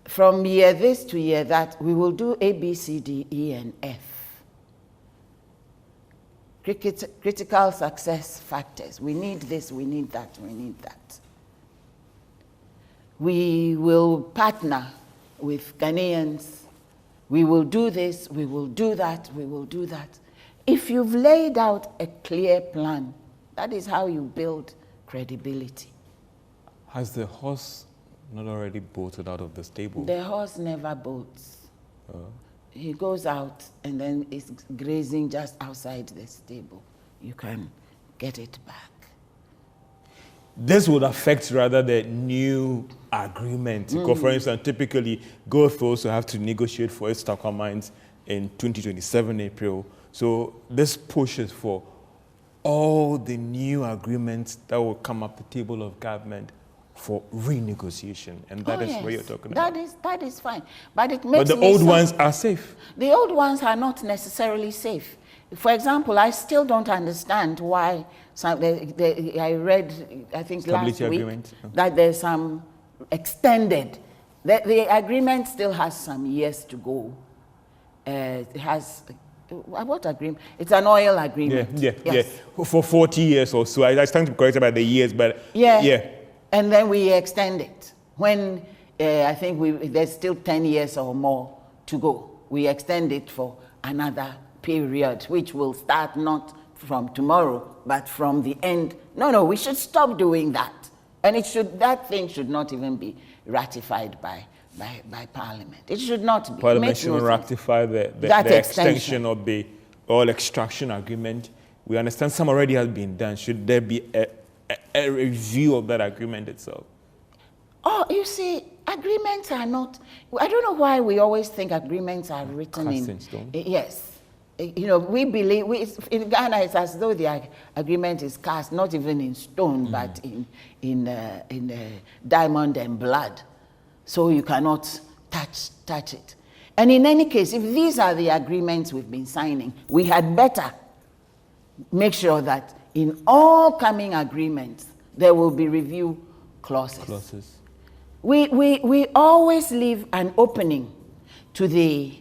From year this to year that, we will do A, B, C, D, E, and F. Critical success factors. We need this, we need that, we need that. We will partner with Ghanaians. We will do this, we will do that, we will do that. If you've laid out a clear plan, that is how you build credibility. Has the horse not already bolted out of the stable? The horse never bolts. He goes out and then is grazing just outside the stable. You can get it back. This would affect rather the new agreement. Because, for instance, typically, Gulf also have to negotiate for its stock mines in 2027 April. So this pushes for all the new agreements that will come up the table of government for renegotiation, and that is what you're talking about. That is fine, but it makes. But the old ones are safe. The old ones are not necessarily safe. For example, I still don't understand why I read, I think last week, that there's some extended. The agreement still has some years to go. It has. What agreement? It's an oil agreement. Yeah. For 40 years or so. I stand to be correct about the years, but yeah. And then we extend it. When I think there's still 10 years or more to go, we extend it for another period, which will start not from tomorrow, but from the end. No, we should stop doing that. And that thing should not even be ratified by Parliament. It should not be. Parliament should ratify the extension of the oil extraction agreement. We understand some already has been done. Should there be a review of that agreement itself? Oh, you see, agreements are not. I don't know why we always think agreements are written in stone. Yes. You know, we believe, in Ghana, it's as though the agreement is cast not even in stone, but in diamond and blood. So you cannot touch it. And in any case, if these are the agreements we've been signing, we had better make sure that in all coming agreements, there will be review clauses. We always leave an opening to the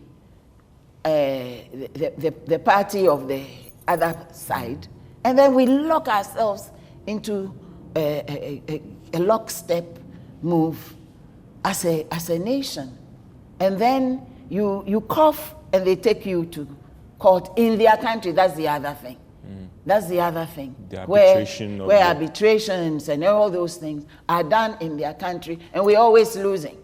party of the other side, and then we lock ourselves into a lockstep move as a nation. And then you cough and they take you to court in their country. That's the other thing. That's the other thing. Where arbitrations and all those things are done in their country, and we're always losing.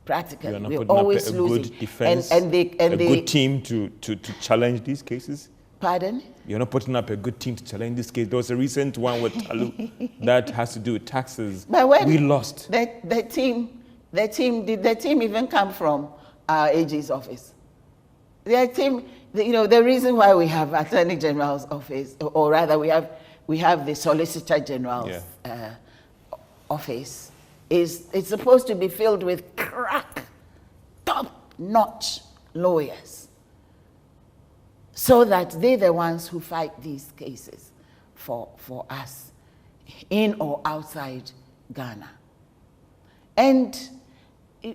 Practically, we're always losing. Good defense, and a good team to challenge these cases. Pardon? You're not putting up a good team to challenge this case. There was a recent one with Talu that has to do with taxes. But when we lost. The team, did the team even come from our AG's office? The team, the reason why we have Attorney General's office, or rather we have the Solicitor General's office, it's supposed to be filled with crack, top-notch lawyers, so that they're the ones who fight these cases for us, in or outside Ghana. And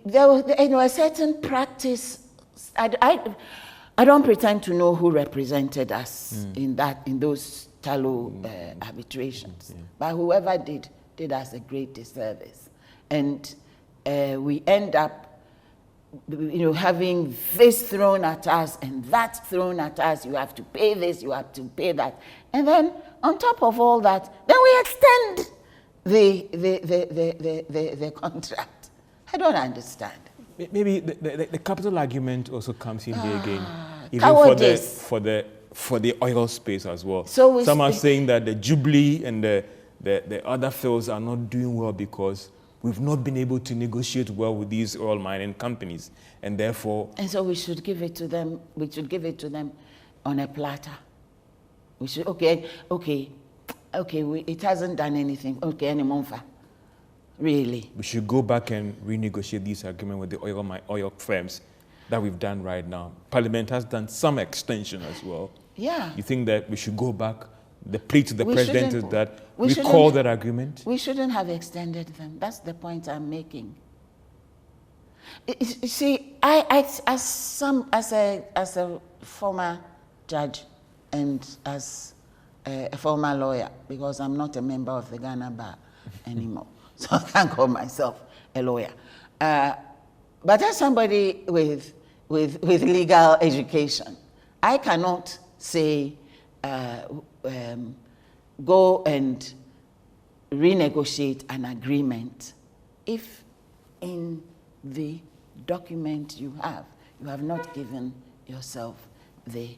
there was a certain practice. I don't pretend to know who represented us in those Talu arbitrations, but whoever did us a great disservice. And we end up having this thrown at us and that thrown at us. You have to pay this, you have to pay that. And then on top of all that, then we extend the contract. I don't understand. Maybe the capital argument also comes in here again, even for the oil space as well. So some are saying that the Jubilee and the other fields are not doing well because we've not been able to negotiate well with these oil mining companies, and therefore. And so we should give it to them. We should give it to them on a platter. We should okay. It hasn't done anything. Okay, anymore. Really. We should go back and renegotiate this agreement with the oil firms that we've done right now. Parliament has done some extension as well. Yeah. You think that we should go back? The plea to the president is that we call that agreement? We shouldn't have extended them. That's the point I'm making. You see, as a former judge and as a former lawyer, because I'm not a member of the Ghana Bar anymore, so I can't call myself a lawyer. But as somebody with legal education, I cannot say go and renegotiate an agreement if in the document you have not given yourself the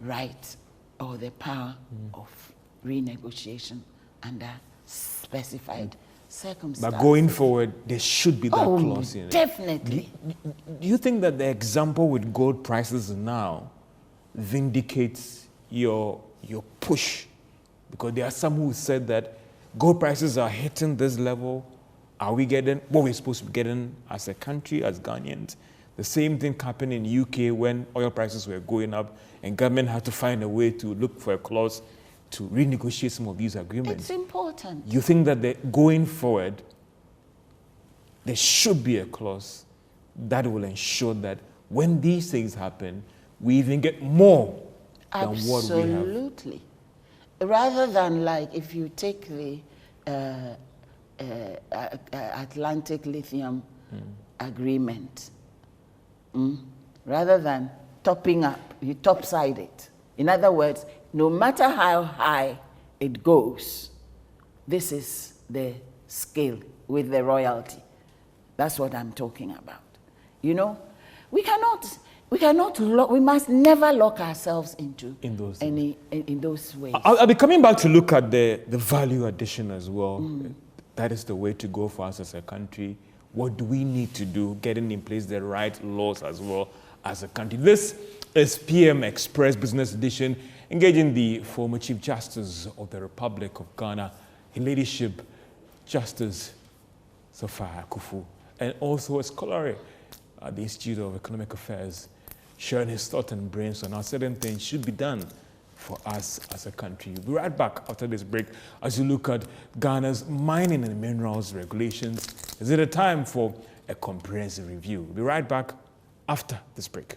right or the power of renegotiation under specified circumstances. But going forward, there should be that clause in it. Definitely. Do you think that the example with gold prices now vindicates your push? Because there are some who said that gold prices are hitting this level. Are we getting what we're supposed to be getting as a country, as Ghanaians? The same thing happened in UK when oil prices were going up and government had to find a way to look for a clause to renegotiate some of these agreements. It's important. You think that going forward, there should be a clause that will ensure that when these things happen, we even get more than what we have? Absolutely. Rather than like if you take the Atlantic Lithium agreement, rather than topping up, you topside it. In other words, no matter how high it goes, this is the scale with the royalty. That's what I'm talking about. We must never lock ourselves into in those ways. I'll be coming back to look at the value addition as well. That is the way to go for us as a country. What do we need to do, getting in place the right laws as well as a country? This is PM Express Business Edition, engaging the former Chief Justice of the Republic of Ghana, in leadership, Justice Sophia Akufu, and also a scholar at the Institute of Economic Affairs, sharing his thoughts and brains on how certain things should be done for us as a country. We'll be right back after this break as you look at Ghana's mining and minerals regulations. Is it a time for a comprehensive review? We'll be right back after this break.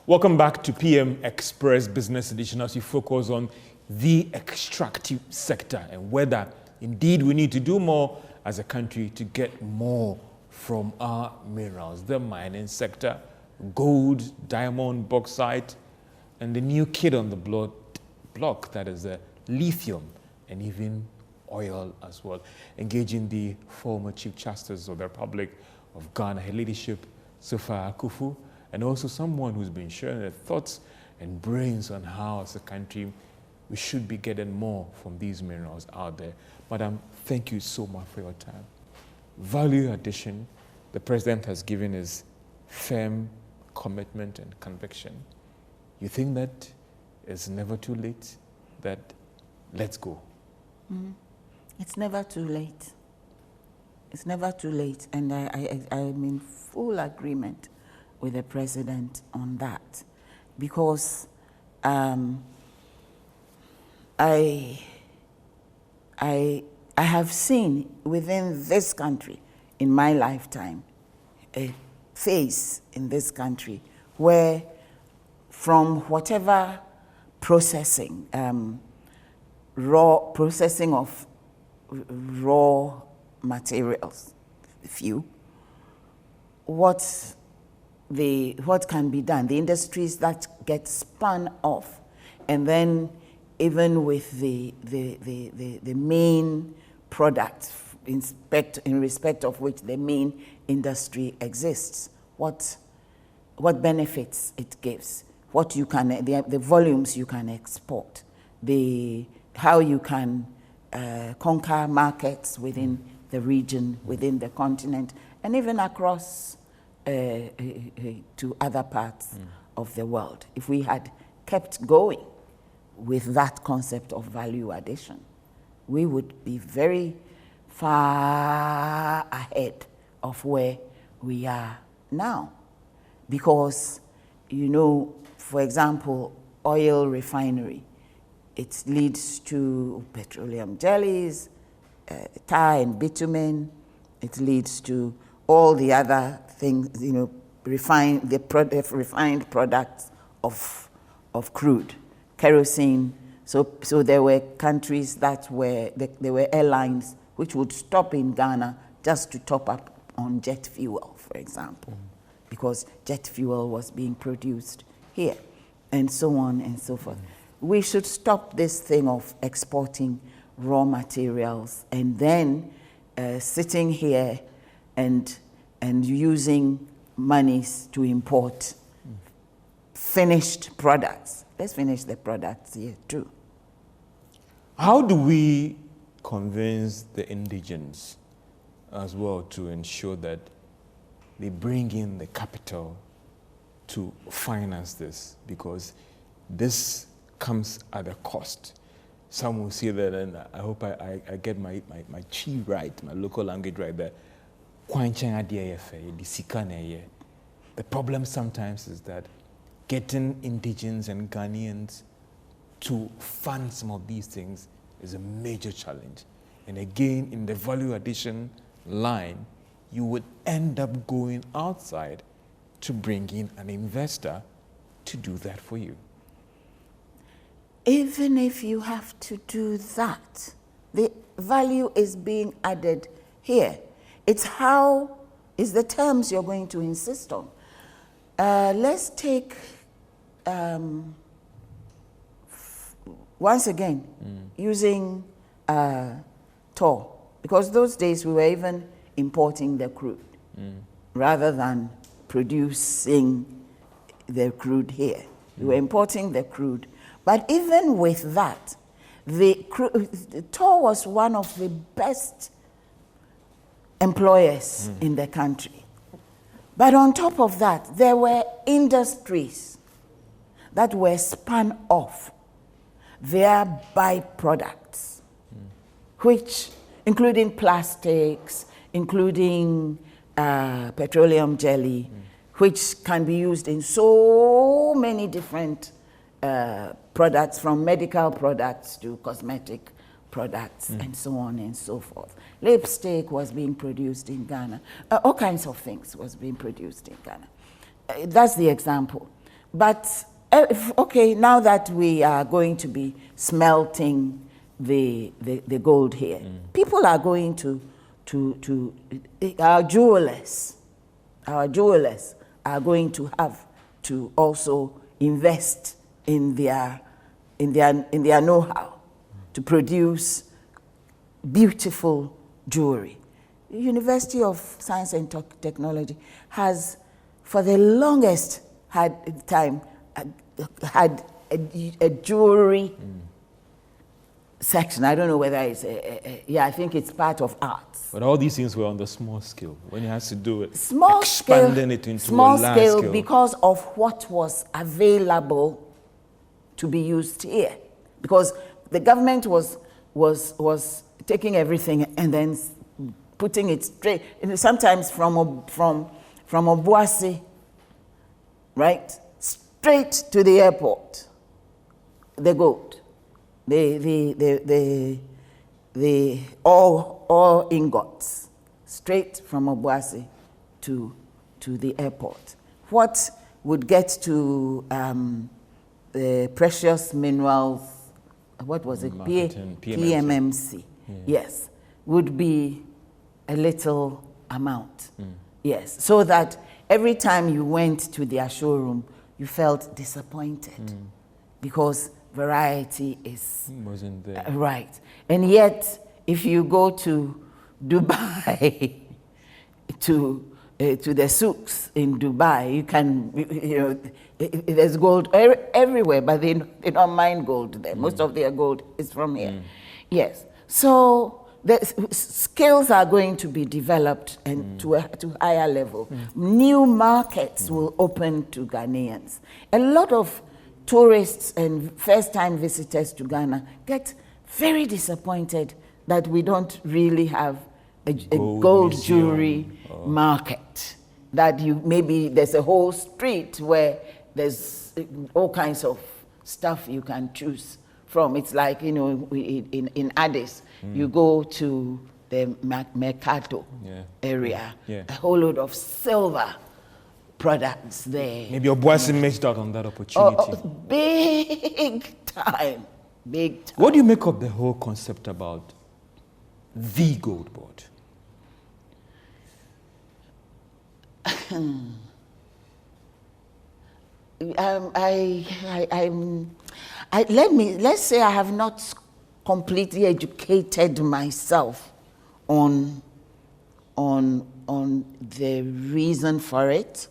Welcome back to PM Express Business Edition as we focus on the extractive sector and whether indeed we need to do more as a country to get more from our minerals, the mining sector, gold, diamond, bauxite, and the new kid on the block, that is lithium and even oil as well. Engaging the former Chief Justice of the Republic of Ghana, her leadership, Sophia Akufu, and also someone who's been sharing their thoughts and brains on how as a country we should be getting more from these minerals out there. Madam, thank you so much for your time. Value addition, the President has given his firm commitment and conviction. You think that it's never too late, that let's go? It's never too late. It's never too late, and I'm in full agreement with the President on that, because I have seen within this country, in my lifetime, a phase in this country where from whatever processing, raw processing of raw materials, few, what can be done, the industries that get spun off, and then even with the main product in respect of which the main industry exists, what benefits it gives, what you can, the volumes you can export, how you can conquer markets within the region, within the continent, and even across to other parts of the world. If we had kept going with that concept of value addition, we would be very far ahead of where we are now. Because, you know, for example, oil refinery, it leads to petroleum jellies, tar and bitumen. It leads to all the other things, you know, refined products of crude, kerosene. So there were countries there were airlines which would stop in Ghana just to top up on jet fuel, for example, because jet fuel was being produced here, and so on and so forth. We should stop this thing of exporting raw materials and then sitting here and using monies to import finished products. Let's finish the products here too. How do we convince the indigents as well to ensure that they bring in the capital to finance this? Because this comes at a cost. Some will say that, and I hope I get my chi right, my local language right there. The problem sometimes is that getting indigents and Ghanaians to fund some of these things is a major challenge. And again, in the value addition line, you would end up going outside to bring in an investor to do that for you. Even if you have to do that, the value is being added here. It's the terms you're going to insist on. Let's take, once again, using Tor, because those days we were even importing the crude rather than producing the crude here. We were importing the crude. But even with that, Tor was one of the best employers in the country. But on top of that, there were industries that were spun off their byproducts, which, including plastics, including petroleum jelly, which can be used in so many different products, from medical products to cosmetic products, and so on and so forth. Lipstick was being produced in Ghana. All kinds of things was being produced in Ghana. That's the example. But, okay, now that we are going to be smelting the gold here, people are going to our jewelers are going to have to also invest in their know-how to produce beautiful jewelry. The University of Science and Technology has, for the longest time, had a jewelry section. I don't know whether it's I think it's part of arts. But all these things were on the small scale. When you had to do it, expanding it into small a large scale, because of what was available to be used here, because the government was taking everything and then putting it straight, sometimes from Obuasi, right, straight to the airport. The gold, the all ingots, straight from Obuasi to the airport. What would get to the precious minerals, what was it? PMMC. Yeah. Yes, would be a little amount. Yes, so that every time you went to their showroom, you felt disappointed because variety wasn't there. Right. And yet, if you go to Dubai, to the souks in Dubai, you can, there's gold everywhere, but they don't mine gold there. Most of their gold is from here. Yes. So the skills are going to be developed and to higher level. New markets will open to Ghanaians. A lot of tourists and first-time visitors to Ghana get very disappointed that we don't really have a gold jewelry market. That maybe there's a whole street where there's all kinds of stuff you can choose from. It's like, in Addis, you go to the Mercato area, a whole load of silver products there. Maybe your boss missed out on that opportunity. Big time. What do you make of the whole concept about the gold board? Let's say I have not completely educated myself on the reason for it.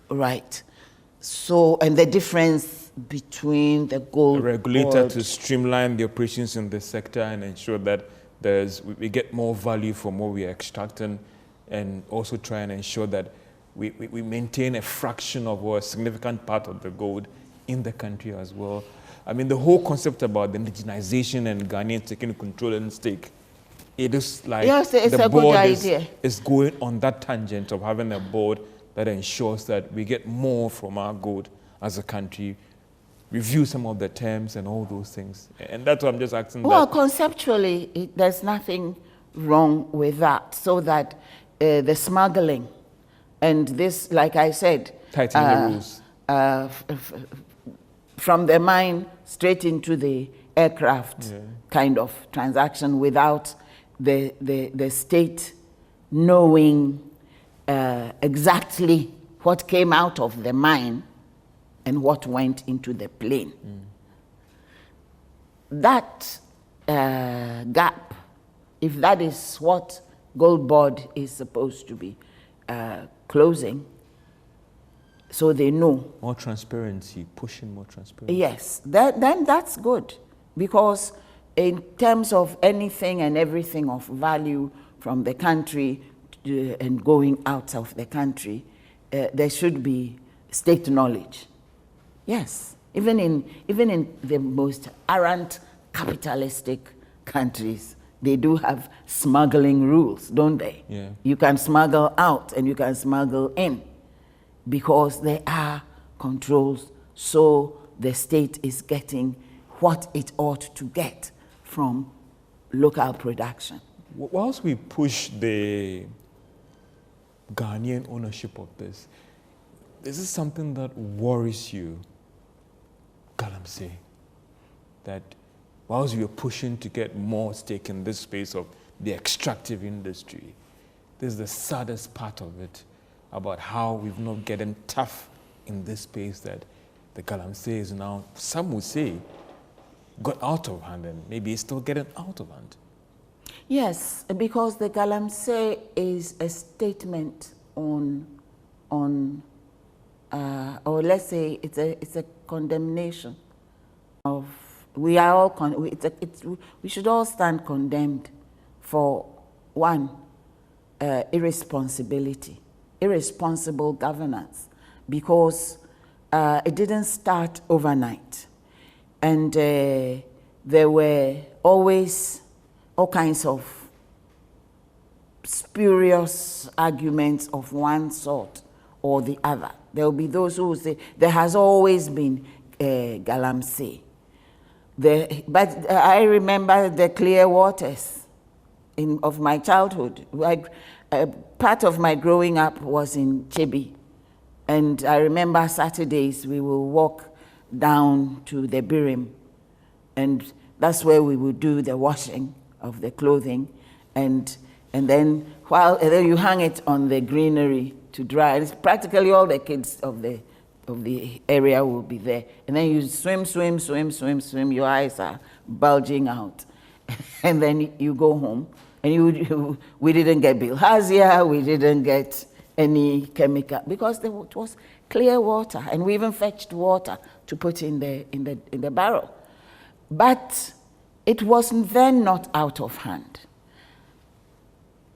Right. So, and the difference between the gold regulator board to streamline the operations in the sector and ensure that we get more value from what we are extracting, and also try and ensure that we maintain a fraction of or a significant part of the gold in the country as well. I mean, the whole concept about the indigenization and Ghanaians taking control and stake, it is like the board is going on that tangent of having a board that ensures that we get more from our gold as a country, review some of the terms and all those things. And that's what I'm just asking. Well, conceptually, there's nothing wrong with that, so that the smuggling and this, like I said, tighten the rules. From the mine straight into the aircraft kind of transaction without the state knowing exactly what came out of the mine and what went into the plane. That gap, if that is what Gold Board is supposed to be closing, so they know. More transparency, pushing more transparency. Yes, then that's good, because in terms of anything and everything of value from the country and going out of the country, there should be state knowledge. Yes, even in the most arrant capitalistic countries, they do have smuggling rules, don't they? Yeah. You can smuggle out and you can smuggle in, because there are controls, so the state is getting what it ought to get from local production. Whilst we push the Ghanaian ownership of this is something that worries you, Galamsey, that whilst we are pushing to get more stake in this space of the extractive industry, this is the saddest part of it, about how we've not gotten tough in this space, that the Galamsey is now, some would say, got out of hand, and maybe it's still getting out of hand. Yes, because the Galamsey is a statement on or let's say it's a condemnation of, we are all, we should all stand condemned for, one, irresponsible governance, because it didn't start overnight. And there were always all kinds of spurious arguments of one sort or the other. There will be those who will say, there has always been Galamsey. But I remember the clear waters of my childhood. Part of my growing up was in Chibi. And I remember Saturdays we will walk down to the Birim, and that's where we would do the washing of the clothing. and then then you hang it on the greenery to dry. It's practically all the kids of the area will be there, and then you swim. Your eyes are bulging out, and then you go home. And we didn't get bilharzia, we didn't get any chemical because it was clear water, and we even fetched water to put in the barrel. But it was then not out of hand.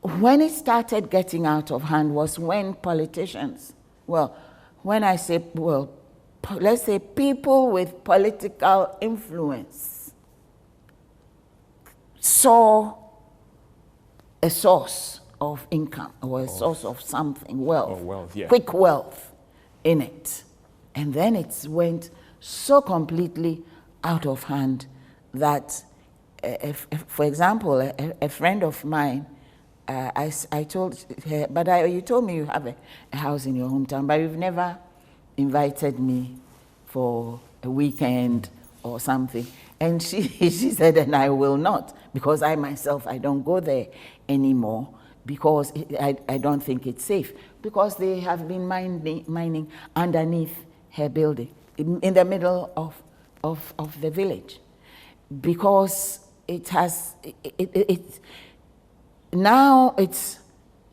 When it started getting out of hand was when politicians, let's say people with political influence saw a source of income or a source of something, quick wealth in it. And then it went so completely out of hand that, for example, a friend of mine, I told her, but you told me you have a house in your hometown, but you've never invited me for a weekend or something. And she said, and I will not, because I myself, I don't go there anymore because I don't think it's safe, because they have been mining underneath her building, in the middle of the village, because now it's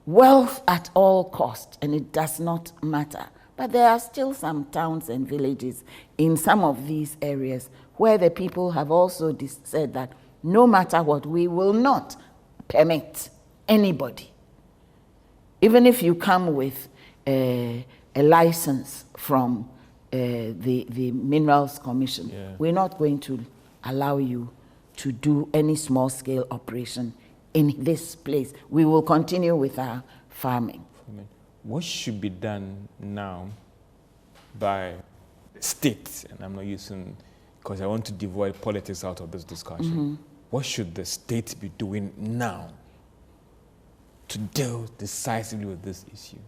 wealth at all cost, and it does not matter. But there are still some towns and villages in some of these areas where the people have also said that no matter what, we will not permit anybody, even if you come with a license from the Minerals Commission, we're not going to allow you to do any small-scale operation in this place. We will continue with our farming. What should be done now by the state? And I'm not using, because I want to devoid politics out of this discussion. Mm-hmm. What should the state be doing now to deal decisively with this issue?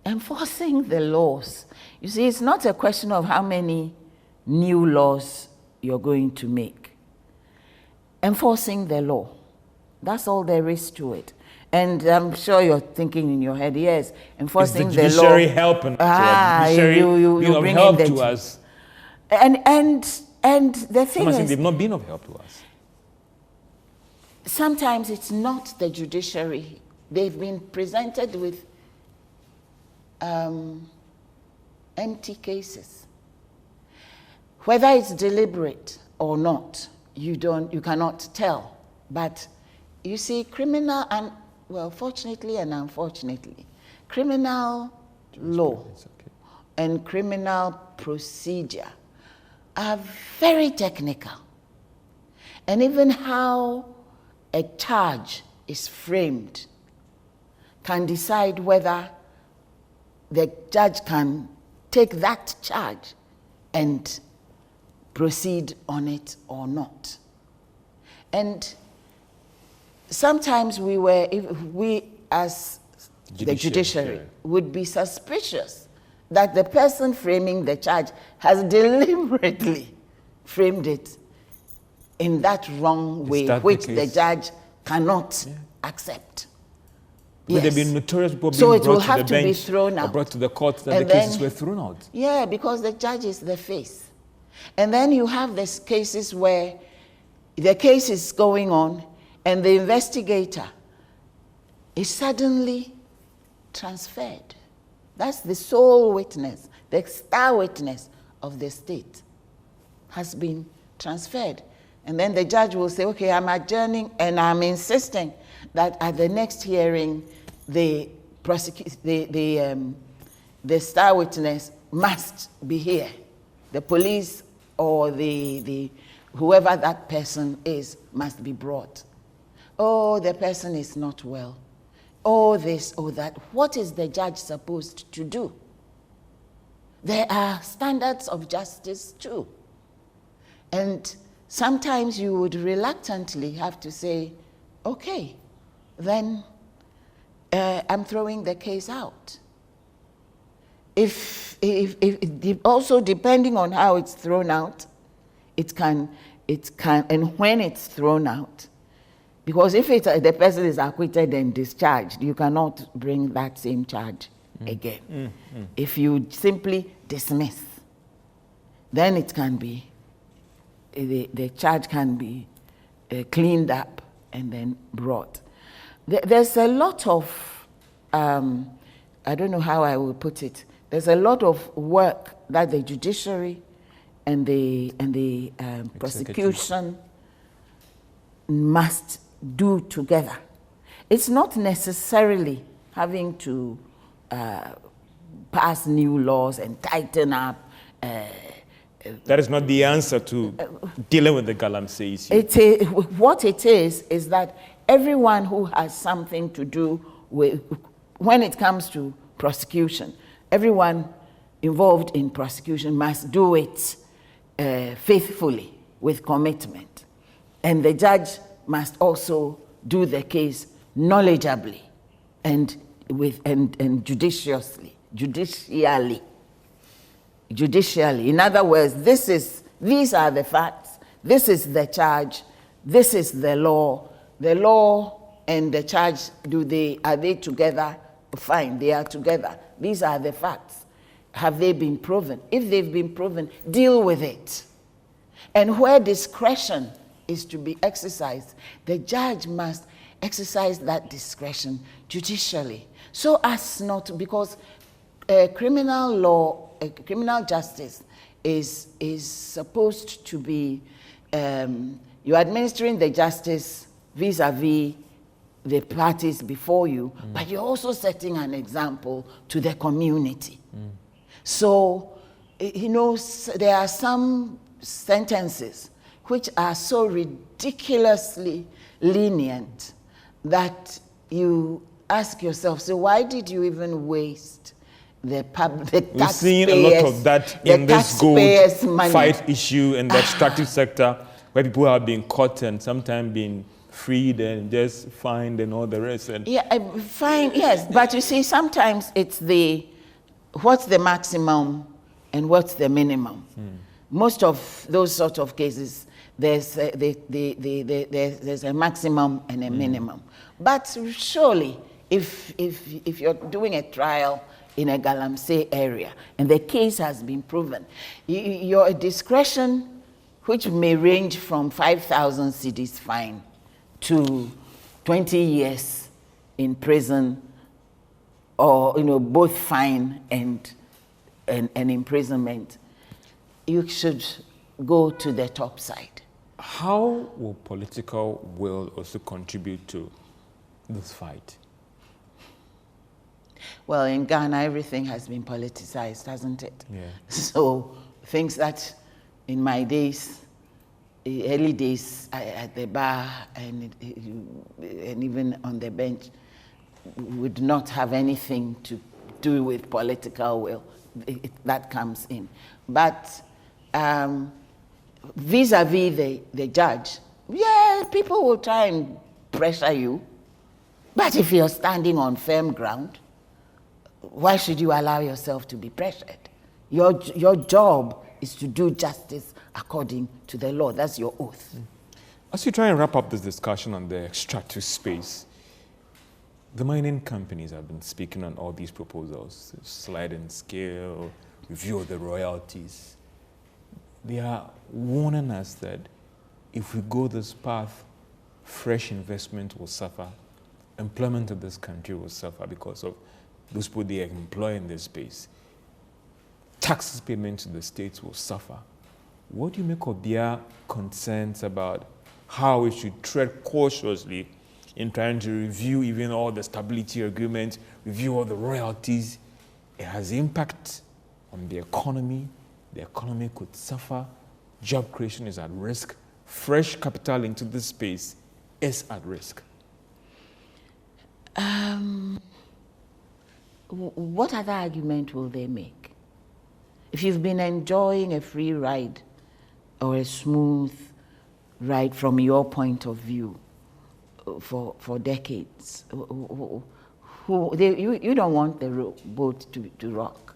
Enforcing the laws. You see, it's not a question of how many new laws you're going to make. Enforcing the law. That's all there is to it. And I'm sure you're thinking in your head, yes, enforcing the law. Is the judiciary helping? You bring help to us. And the thing is, they've not been of help to us. Sometimes it's not the judiciary. They've been presented with empty cases. Whether it's deliberate or not, you cannot tell. But you see, fortunately and unfortunately, criminal law and criminal procedure are very technical. And even how a charge is framed can decide whether the judge can take that charge and proceed on it or not. And sometimes we as the judiciary would be suspicious that the person framing the charge has deliberately framed it in that wrong way, which the judge cannot accept. But there have been notorious people being so it brought will to have the to bench be thrown out. or brought to the court that the cases were thrown out. Yeah, because the judge is the face. And then you have these cases where the case is going on and the investigator is suddenly transferred. That's the sole witness, the star witness of the state has been transferred. And then the judge will say, okay, I'm adjourning and I'm insisting that at the next hearing, the star witness must be here. The police or the whoever that person is must be brought. Oh, the person is not well. Oh, this, oh, that. What is the judge supposed to do? There are standards of justice too. And sometimes you would reluctantly have to say, okay, then I'm throwing the case out. If also depending on how it's thrown out, it can, and when it's thrown out, Because if the person is acquitted and discharged, you cannot bring that same charge again. If you simply dismiss, then it can be, the charge can be cleaned up and then brought. There's a lot of, I don't know how I will put it, there's a lot of work that the judiciary and the prosecution must do together. It's not necessarily having to pass new laws and tighten up. That is not the answer to dealing with the galamsey issue. What it is that everyone who has something to do with, when it comes to prosecution, everyone involved in prosecution must do it faithfully, with commitment. And the judge must also do the case knowledgeably and judicially. In other words, these are the facts, this is the charge, this is the law. The law and the charge, are they together? Fine, they are together. These are the facts. Have they been proven? If they've been proven, deal with it. And where discretion is to be exercised, the judge must exercise that discretion judicially, so as not, because criminal law, criminal justice is supposed to be, you're administering the justice vis-a-vis the parties before you, but you're also setting an example to the community. So, there are some sentences which are so ridiculously lenient that you ask yourself, so why did you even waste the taxpayers? We've seen a lot of that in this gold fight issue in the extractive sector, where people have been caught and sometimes been freed and just fined and all the rest. And fine, yes, but you see, sometimes it's what's the maximum and what's the minimum. Most of those sort of cases, there's a maximum and a minimum. But surely, if you're doing a trial in a galamsey area and the case has been proven, your discretion, which may range from 5,000 cedis fine to 20 years in prison, or both fine and imprisonment, you should go to the top side. How will political will also contribute to this fight? Well, in Ghana, everything has been politicized, hasn't it? Yeah. So things that in my days, early days at the bar and even on the bench, would not have anything to do with political will. That comes in. But vis-a-vis the judge, people will try and pressure you. But if you're standing on firm ground, why should you allow yourself to be pressured? Your job is to do justice according to the law. That's your oath. As you try and wrap up this discussion on the extractive space, the mining companies have been speaking on all these proposals, sliding scale, review of the royalties. They are warning us that if we go this path, fresh investment will suffer, employment of this country will suffer because of those people they employ in this space. Taxes payment to the states will suffer. What do you make of their concerns about how we should tread cautiously in trying to review even all the stability agreements, review all the royalties? It has impact on the economy. The economy could suffer. Job creation is at risk. Fresh capital into this space is at risk. What other argument will they make? If you've been enjoying a free ride or a smooth ride from your point of view for decades, you don't want the boat to rock.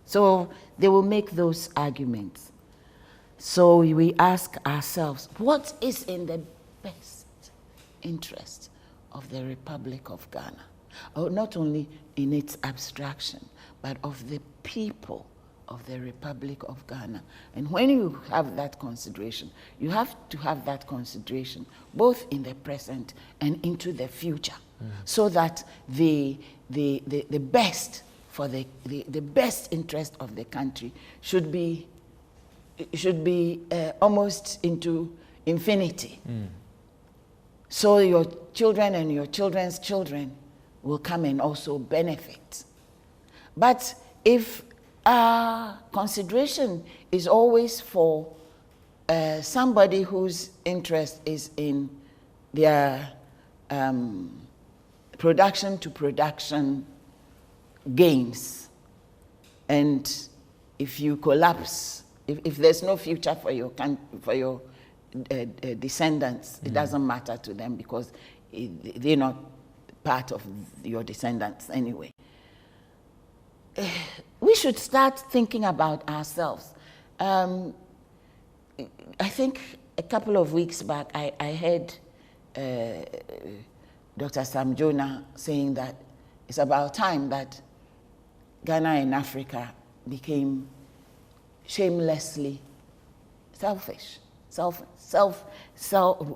So they will make those arguments. So we ask ourselves, what is in the best interest of the Republic of Ghana, not only in its abstraction, but of the people of the Republic of Ghana. And when you have that consideration, you have to have that consideration both in the present and into the future, so that the best for the best interest of the country should be almost into infinity. So your children and your children's children will come and also benefit. But if our consideration is always for somebody whose interest is in their production to production gains, and if you collapse, if there's no future for your descendants, it doesn't matter to them, because they're not part of your descendants anyway. We should start thinking about ourselves. I think a couple of weeks back, I heard Dr. Sam Jonah saying that it's about time that Ghana and Africa became shamelessly selfish.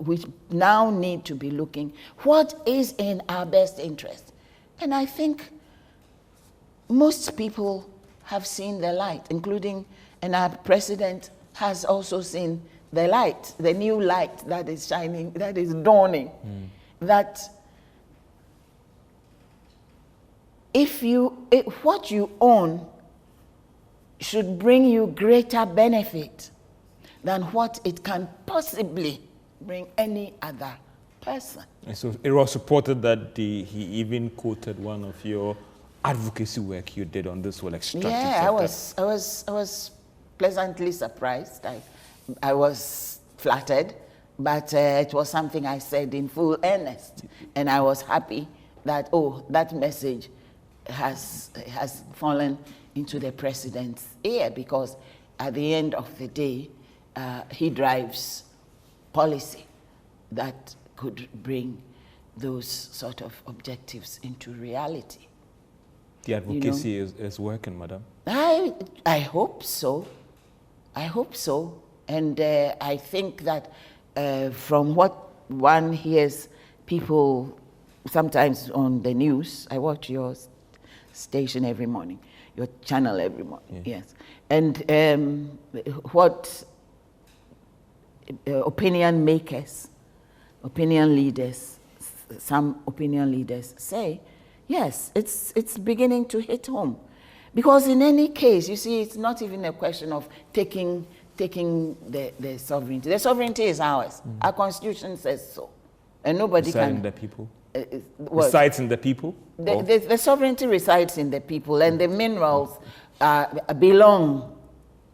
We now need to be looking, what is in our best interest? And I think most people have seen the light, including, and our president has also seen the light, the new light that is shining, that is dawning, that what you own should bring you greater benefit than what it can possibly bring any other person. And so it was reported that he even quoted one of your advocacy work you did on this whole extractive sector. I was pleasantly surprised. I was flattered, but it was something I said in full earnest, and I was happy that that message has fallen into the president's ear, because at the end of the day, he drives policy that could bring those sort of objectives into reality. The advocacy is working, madam? I hope so. I hope so. And I think that from what one hears people sometimes on the news, I watch your station every morning, your channel every morning, yes. And what opinion makers, opinion leaders, some opinion leaders say, yes, it's beginning to hit home. Because in any case, you see, it's not even a question of taking the sovereignty. The sovereignty is ours. Our constitution says so. And nobody Resides in the people? Resides in the people? The sovereignty resides in the people, and the minerals belong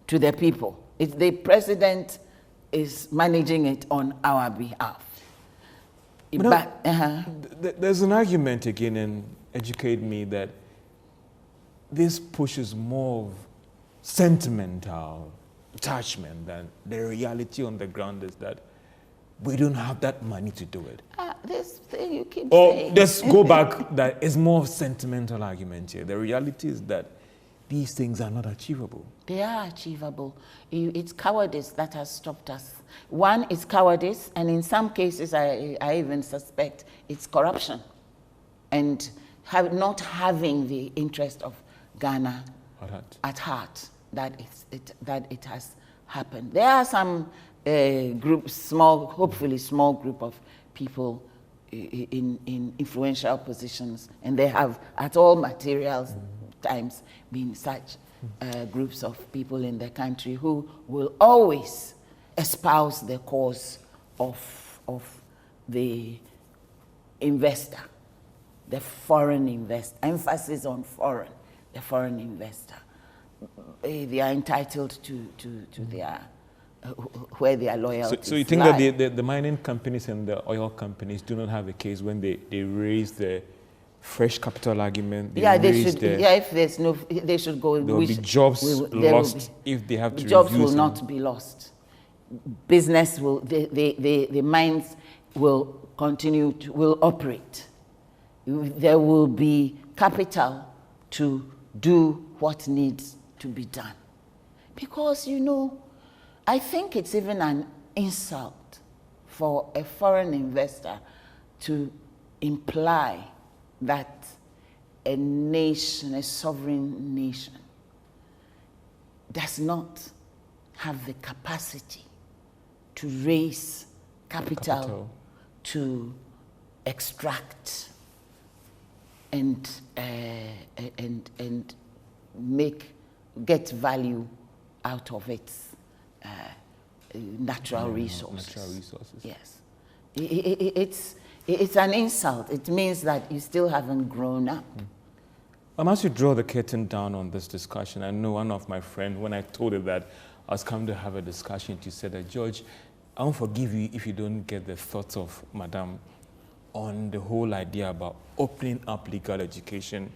to the people. The president is managing it on our behalf. There's an argument again, and educate me, that this pushes more of sentimental attachment than the reality on the ground is that we don't have that money to do it. This thing you keep saying. Let's go back, that it's more of sentimental argument here. The reality is that these things are not achievable. They are achievable. It's cowardice that has stopped us. One is cowardice, and in some cases, I even suspect it's corruption, and not having the interest of Ghana at heart that it has happened. There are some groups, hopefully small group of people in influential positions, and they have at all material times been such groups of people in the country who will always espouse the cause of the investor, the foreign investor, emphasis on foreign, the foreign investor. They are entitled to their where their loyalties So you think lie. that the mining companies and the oil companies do not have a case when they raise the fresh capital argument? They should. If there's no, they should go. There will be jobs lost if they have to. Jobs will not be lost. Business will. The mines will will operate. There will be capital to do what needs to be done. Because, I think it's even an insult for a foreign investor to imply that a nation, a sovereign nation, does not have the capacity to raise capital. To extract and get value out of its natural resources. Natural resources. Yes, it's an insult. It means that you still haven't grown up. As you draw the curtain down on this discussion, I know one of my friends, when I told her that I was coming to have a discussion, she said that, George, I won't forgive you if you don't get the thoughts of Madam on the whole idea about opening up legal education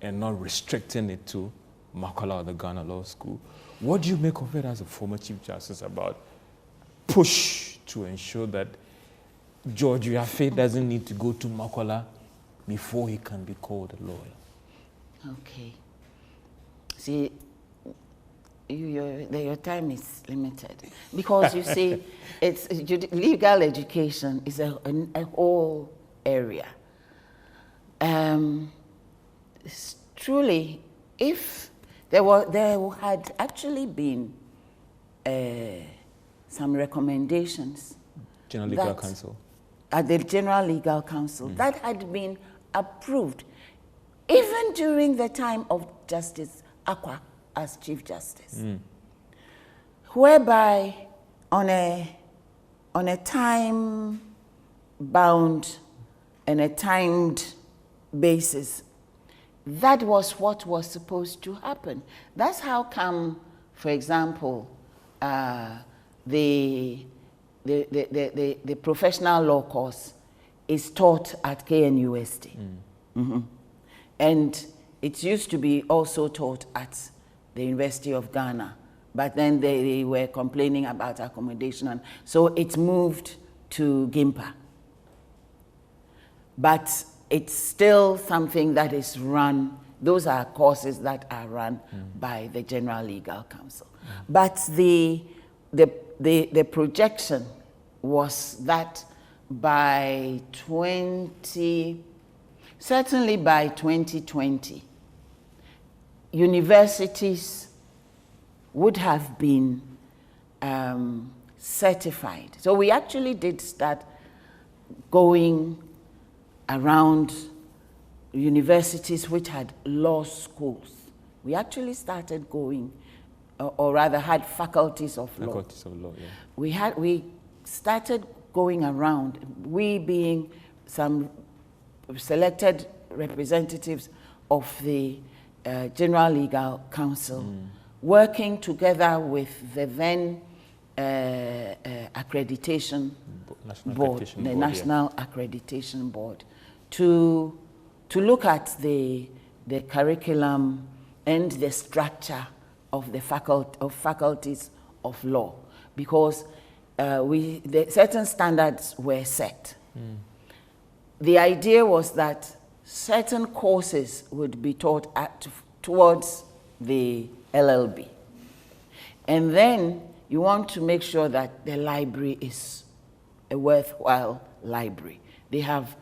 and not restricting it to Makola or the Ghana Law School. What do you make of it as a former Chief Justice about push to ensure that George Wiafe doesn't need to go to Makola before he can be called a lawyer? Okay. See, your time is limited because you see, legal education is a whole area. Truly, if there had actually been some recommendations General Legal Council at the General Legal Council that had been approved even during the time of Justice Akwa as Chief Justice, whereby on a time-bound and a timed basis, that was what was supposed to happen. That's how come, for example, the professional law course is taught at KNUST. And it used to be also taught at the University of Ghana, but then they were complaining about accommodation, and so it moved to Gimpa. But it's still something that is run, those are courses that are run by the General Legal Council. But the projection was that by certainly by 2020, universities would have been certified. So we actually did start going around universities which had law schools. We actually started going, or rather had faculties of law. Faculties of law, yeah. We started going around, we being some selected representatives of the General Legal Council, working together with the then accreditation board, the National Accreditation Board, to look at the curriculum and the structure of the faculties of law, because certain standards were set. The idea was that certain courses would be taught towards the LLB. And then you want to make sure that the library is a worthwhile library. They have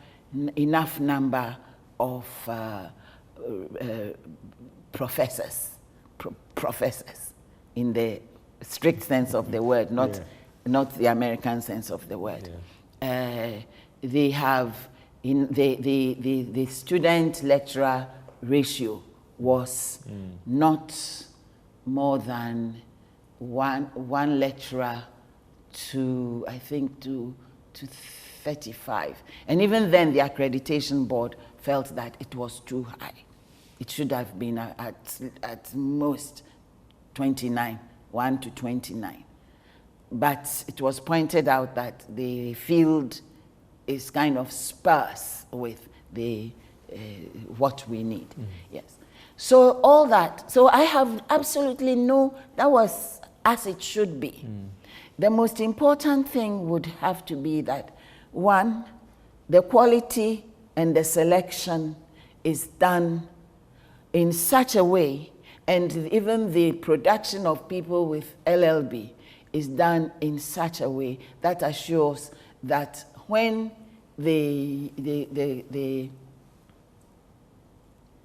enough number of professors in the strict sense of the word, not the American sense of the word. They have the student-lecturer ratio was not more than one lecturer to, I think, to 35. And even then, the accreditation board felt that it was too high. It should have been at most 29, 1 to 29. But it was pointed out that the field is kind of sparse with what we need. Yes. So all that. So I have absolutely that was as it should be. The most important thing would have to be that, one, the quality and the selection is done in such a way, and even the production of people with LLB is done in such a way that assures that when the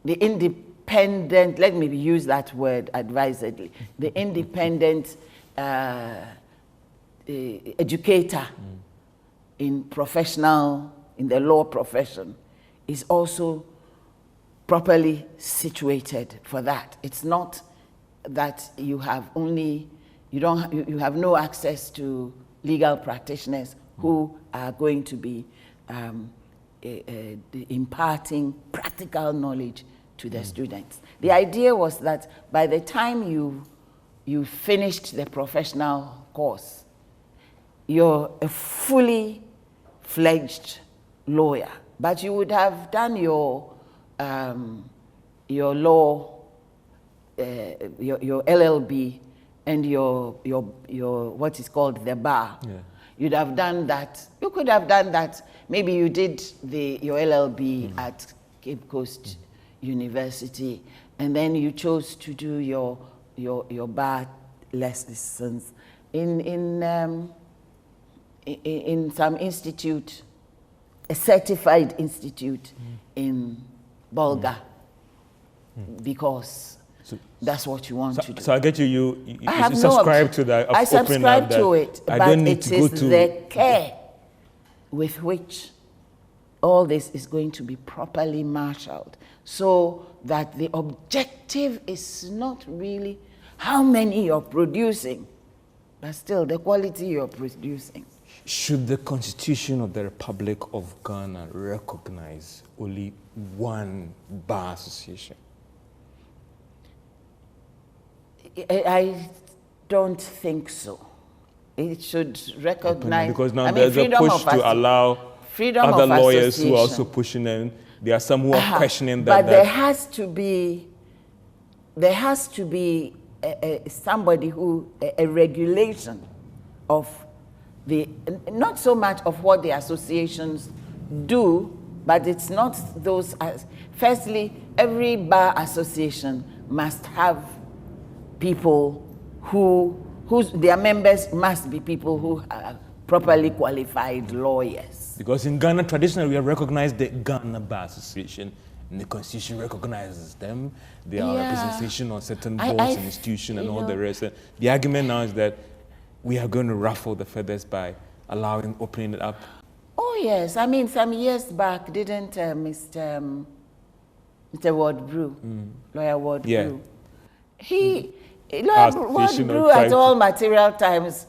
independent, let me use that word advisedly, the independent educator in the law profession is also properly situated for that. It's not that you have no access to legal practitioners who are going to be imparting practical knowledge to the students. The idea was that by the time you finished the professional course, you're a fully fledged lawyer, but you would have done your law, your LLB, and your what is called the bar. Yeah. You'd have done that. You could have done that. Maybe you did your LLB at Cape Coast University, and then you chose to do your bar lessons in some institute, a certified institute in Bolga, because that's what you want to do. So I get you subscribe to that. I subscribe to it, I but don't need it to go is to the care with which all this is going to be properly marshaled, so that the objective is not really how many you're producing, but still the quality you're producing. Should the Constitution of the Republic of Ghana recognize only one bar association? I don't think so. It should recognize, because now there's a push to allow other lawyers who are also pushing in. There are some who are questioning that. But there has to be somebody a regulation of not so much of what the associations do, but it's not those. Firstly, every bar association must have people whose their members must be people who are properly qualified lawyers. Because in Ghana, traditionally, we have recognized the Ghana Bar Association, and the Constitution recognizes them. They are representation on certain boards and institutions and all the rest. The argument now is that we are going to ruffle the feathers by opening it up. Oh yes, I mean some years back, didn't Mr. Ward Brew, Lawyer Ward Brew, Lawyer Ward Brew at all material times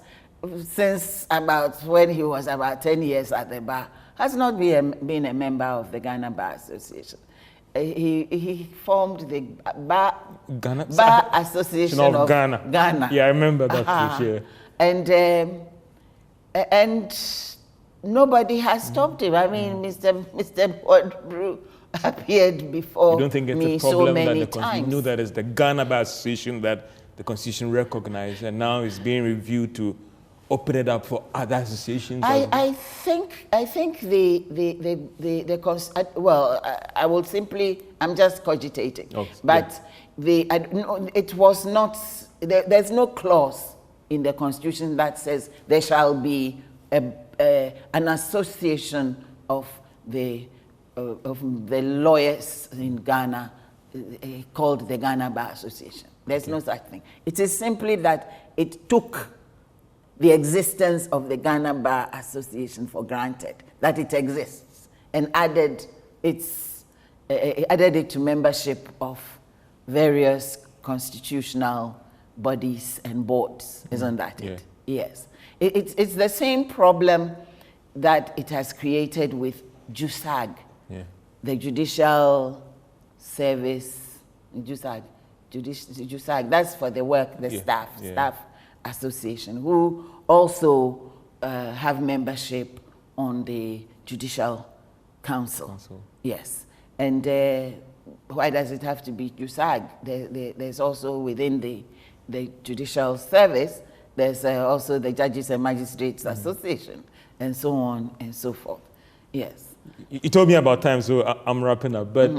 since about when he was about 10 years at the bar has not been a member of the Ghana Bar Association. He formed the Bar Association of Ghana. Yeah, I remember that. Yeah. And nobody has stopped him. I mean, Mr. Ward Brew appeared before you don't think it's me a problem so many that times. You know that it's the Ghana Bar Association that the Constitution recognized, and now it's being reviewed to open it up for other associations. I think I will simply, I'm just cogitating, but it was not. There's no clause in the Constitution that says there shall be an association of the lawyers in Ghana called the Ghana Bar Association. There's no such thing. It is simply that it took the existence of the Ghana Bar Association for granted, that it exists, and added it to membership of various constitutional bodies and boards. Isn't that it? Yes. It's the same problem that it has created with JUSAG, the Judicial Service, JUSAG, that's for the work, the staff association, who also have membership on the Judicial Council. Yes. And why does it have to be JUSAG? There's also within the Judicial Service, there's also the Judges and Magistrates Association, and so on and so forth. Yes. You told me about time, so I'm wrapping up. But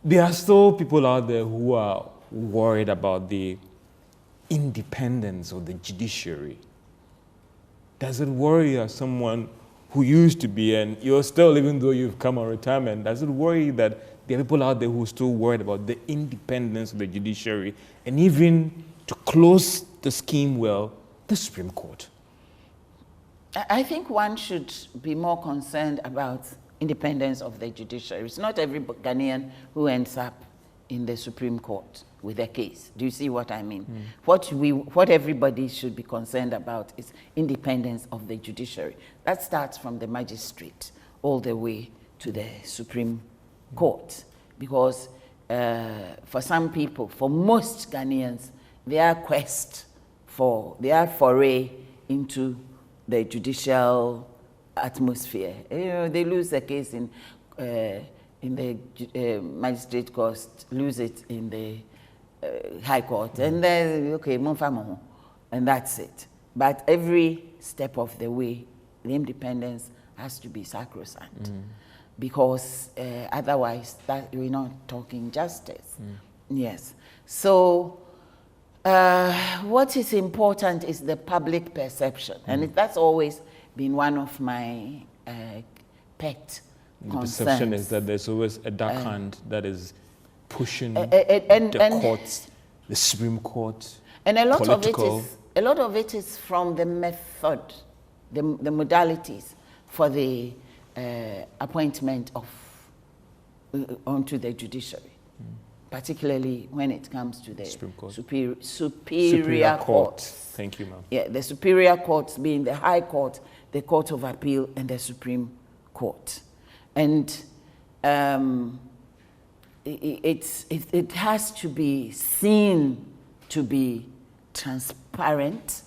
there are still people out there who are worried about the independence of the judiciary. Does it worry you as someone who used to be, and you're still, even though you've come on retirement, does it worry you that there are people out there who are still worried about the independence of the judiciary, and even to close the scheme well, the Supreme Court? I think one should be more concerned about independence of the judiciary. It's not every Ghanaian who ends up in the Supreme Court with a case. Do you see what I mean? What everybody should be concerned about is independence of the judiciary. That starts from the magistrate all the way to the Supreme Court. Because for some people, for most Ghanaians, their quest for, their foray into the judicial atmosphere, they lose a case in the magistrate court, lose it in the high court, and then, okay, and that's it. But every step of the way, the independence has to be sacrosanct, because otherwise we're not talking justice. Yes. So what is important is the public perception, and that's always been one of my pet The concerns. perception is that there's always a dark hand that is pushing the courts, the Supreme Court, and a lot political. of it is from the method, the modalities for the appointment of onto the judiciary, particularly when it comes to the Supreme Court. superior court. Thank you, ma'am. Yeah, the superior courts being the High Court, the Court of Appeal, and the Supreme Court. And it has to be seen to be transparent,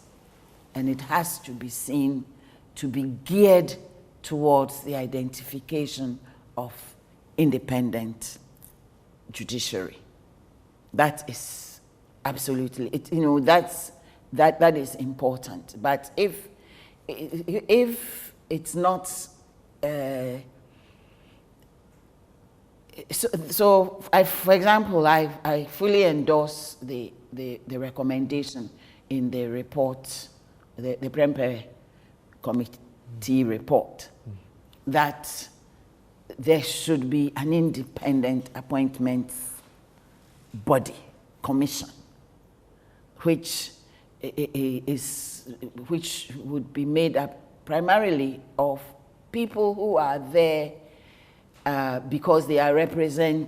and it has to be seen to be geared towards the identification of independent judiciary. That is absolutely, that is important. But if it's not, for example, I fully endorse the recommendation in the report, the Prempeh Committee report, that there should be an independent appointments body, commission, which would be made up primarily of people who are there because they are representing,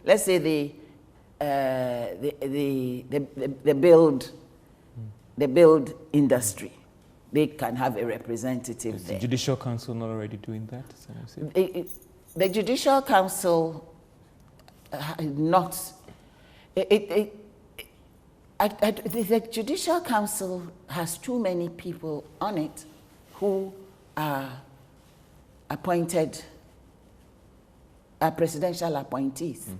let's say the build industry. They can have a representative Is there. the Judicial Council not already doing that? The Judicial Council the Judicial Council has too many people on it who are appointed, presidential appointees.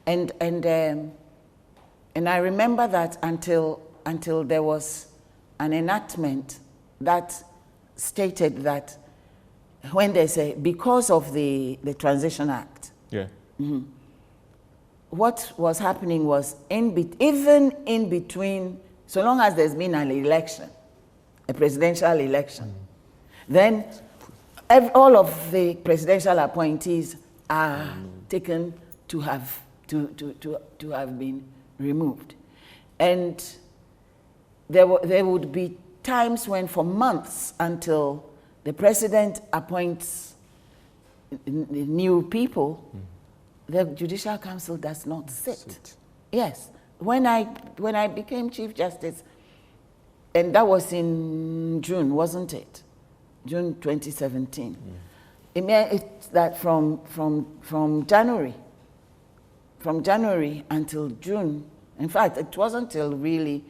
And I remember that until there was an enactment that stated that when they say, because of the Transition Act, what was happening was, even in between, so long as there's been an election, a presidential election, then all of the presidential appointees are taken to have been removed. And there would be times when, for months, until the president appoints new people, the Judicial Council does not sit. Yes. When I became Chief Justice, and that was in June, wasn't it? June 2017. It meant that from January until June, in fact, it wasn't until really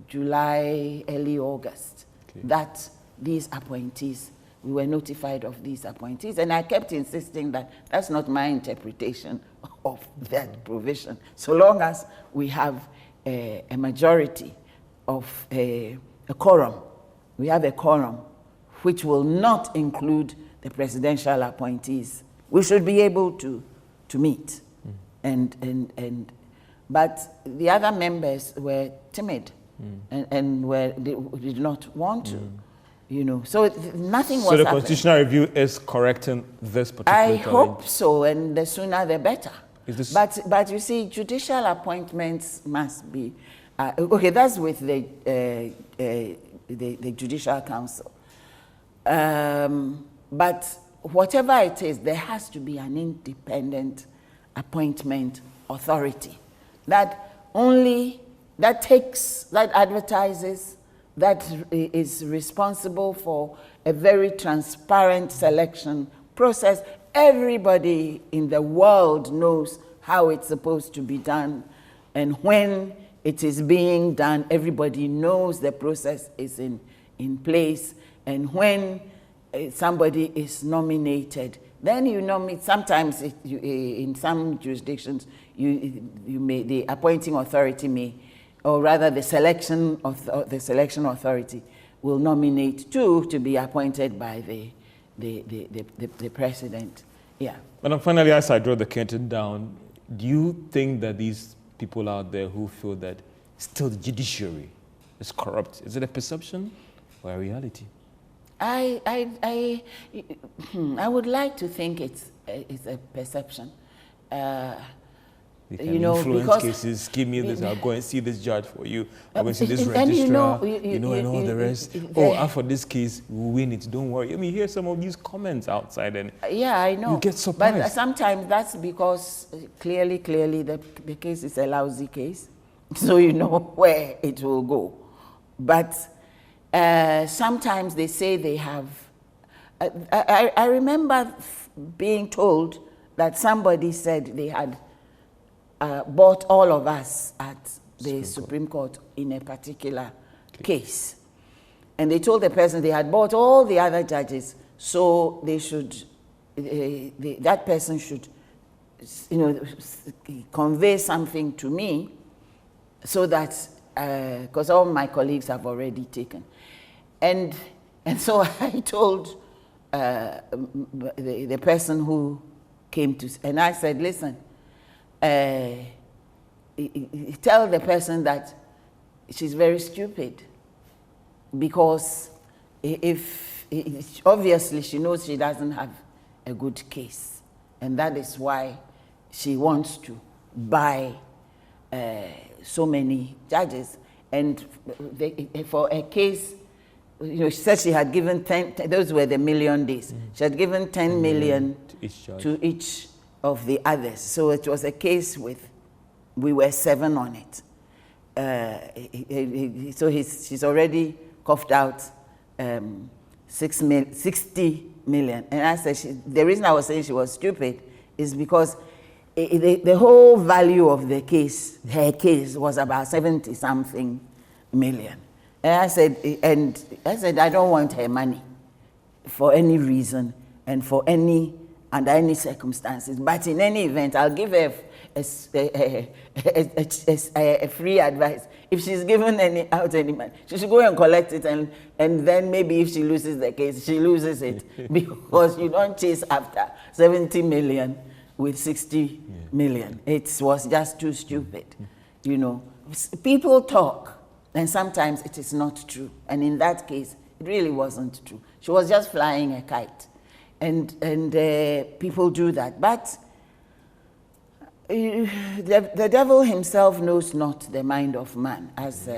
July, early August, that these appointees, we were notified of these appointees, and I kept insisting that that's not my interpretation of that provision. So long as we have a majority of a quorum, we have a quorum which will not include the presidential appointees, we should be able to meet. But the other members were timid and did not want to. You know, so nothing was So the happening. constitutional review is correcting this particular I challenge? hope so, and the sooner the better. Is this But you see, judicial appointments must be okay. That's with the Judicial Council. But whatever it is, there has to be an independent appointment authority that advertises, that is responsible for a very transparent selection process. Everybody in the world knows how it's supposed to be done, and when it is being done, everybody knows the process is in place, and when somebody is nominated, then you nominate. Sometimes in some jurisdictions, the appointing authority may, or rather the selection authority will nominate two to be appointed by the president. Yeah. And finally, as I draw the curtain down, do you think that these people out there who feel that still the judiciary is corrupt, is it a perception or a reality? I would like to think it's a perception. They can influence cases, give me this, I'll go and see this judge for you, I'll go and see this registrar, and all the rest. For this case, we'll win it, don't worry. I mean, hear some of these comments outside and yeah, I know. You get surprised. But sometimes that's because clearly the case is a lousy case, so you know where it will go. But sometimes they say they have, I remember being told that somebody said they had bought all of us at the Supreme Court in a particular case. And they told the person they had bought all the other judges, so they should, that person should, convey something to me so that, because all my colleagues have already taken. And so I told the person who came to, and I said, listen, tell the person that she's very stupid, because if obviously she knows she doesn't have a good case, and that is why she wants to buy so many judges. And for a case, she said she had given 10, those were the million days. She had given 10 million to each of the others. So it was a case with, we were 7 on it. So she's already coughed out 60 million. And I said, the reason I was saying she was stupid is because the whole value of the case, her case, was about 70-something million. And I said, I don't want her money for any reason and under any circumstances. But in any event, I'll give her a free advice. If she's given any money, she should go and collect it, and then maybe if she loses the case, she loses it, because you don't chase after 70 million with 60 million. It was just too stupid. People talk, and sometimes it is not true. And in that case, it really wasn't true. She was just flying a kite, and people do that. But the devil himself knows not the mind of man, as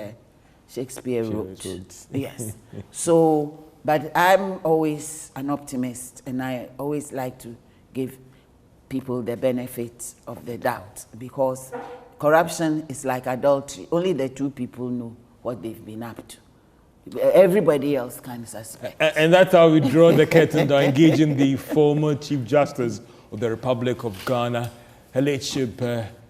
Shakespeare wrote. Yes. So, but I'm always an optimist, and I always like to give people the benefit of the doubt, because corruption is like adultery. Only the two people know what they've been up to. Everybody else can suspect. And that's how we draw the curtain down, engaging the former Chief Justice of the Republic of Ghana, her lordship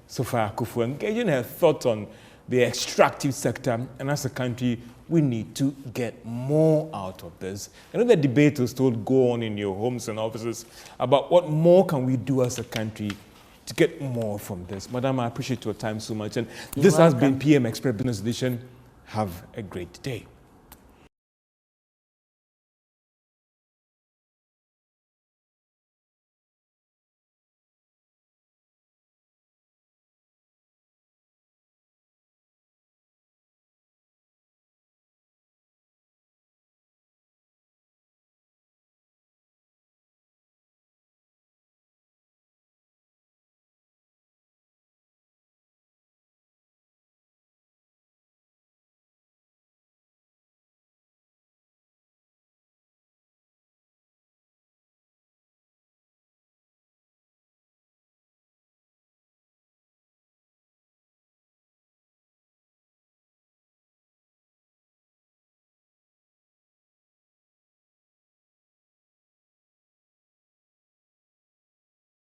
Sophia Akuffo, engaging her thoughts on the extractive sector. And as a country, we need to get more out of this. I know the debate will still go on in your homes and offices about what more can we do as a country to get more from this. Madam, I appreciate your time so much. And this has been PM Express Business Edition. Have a great day.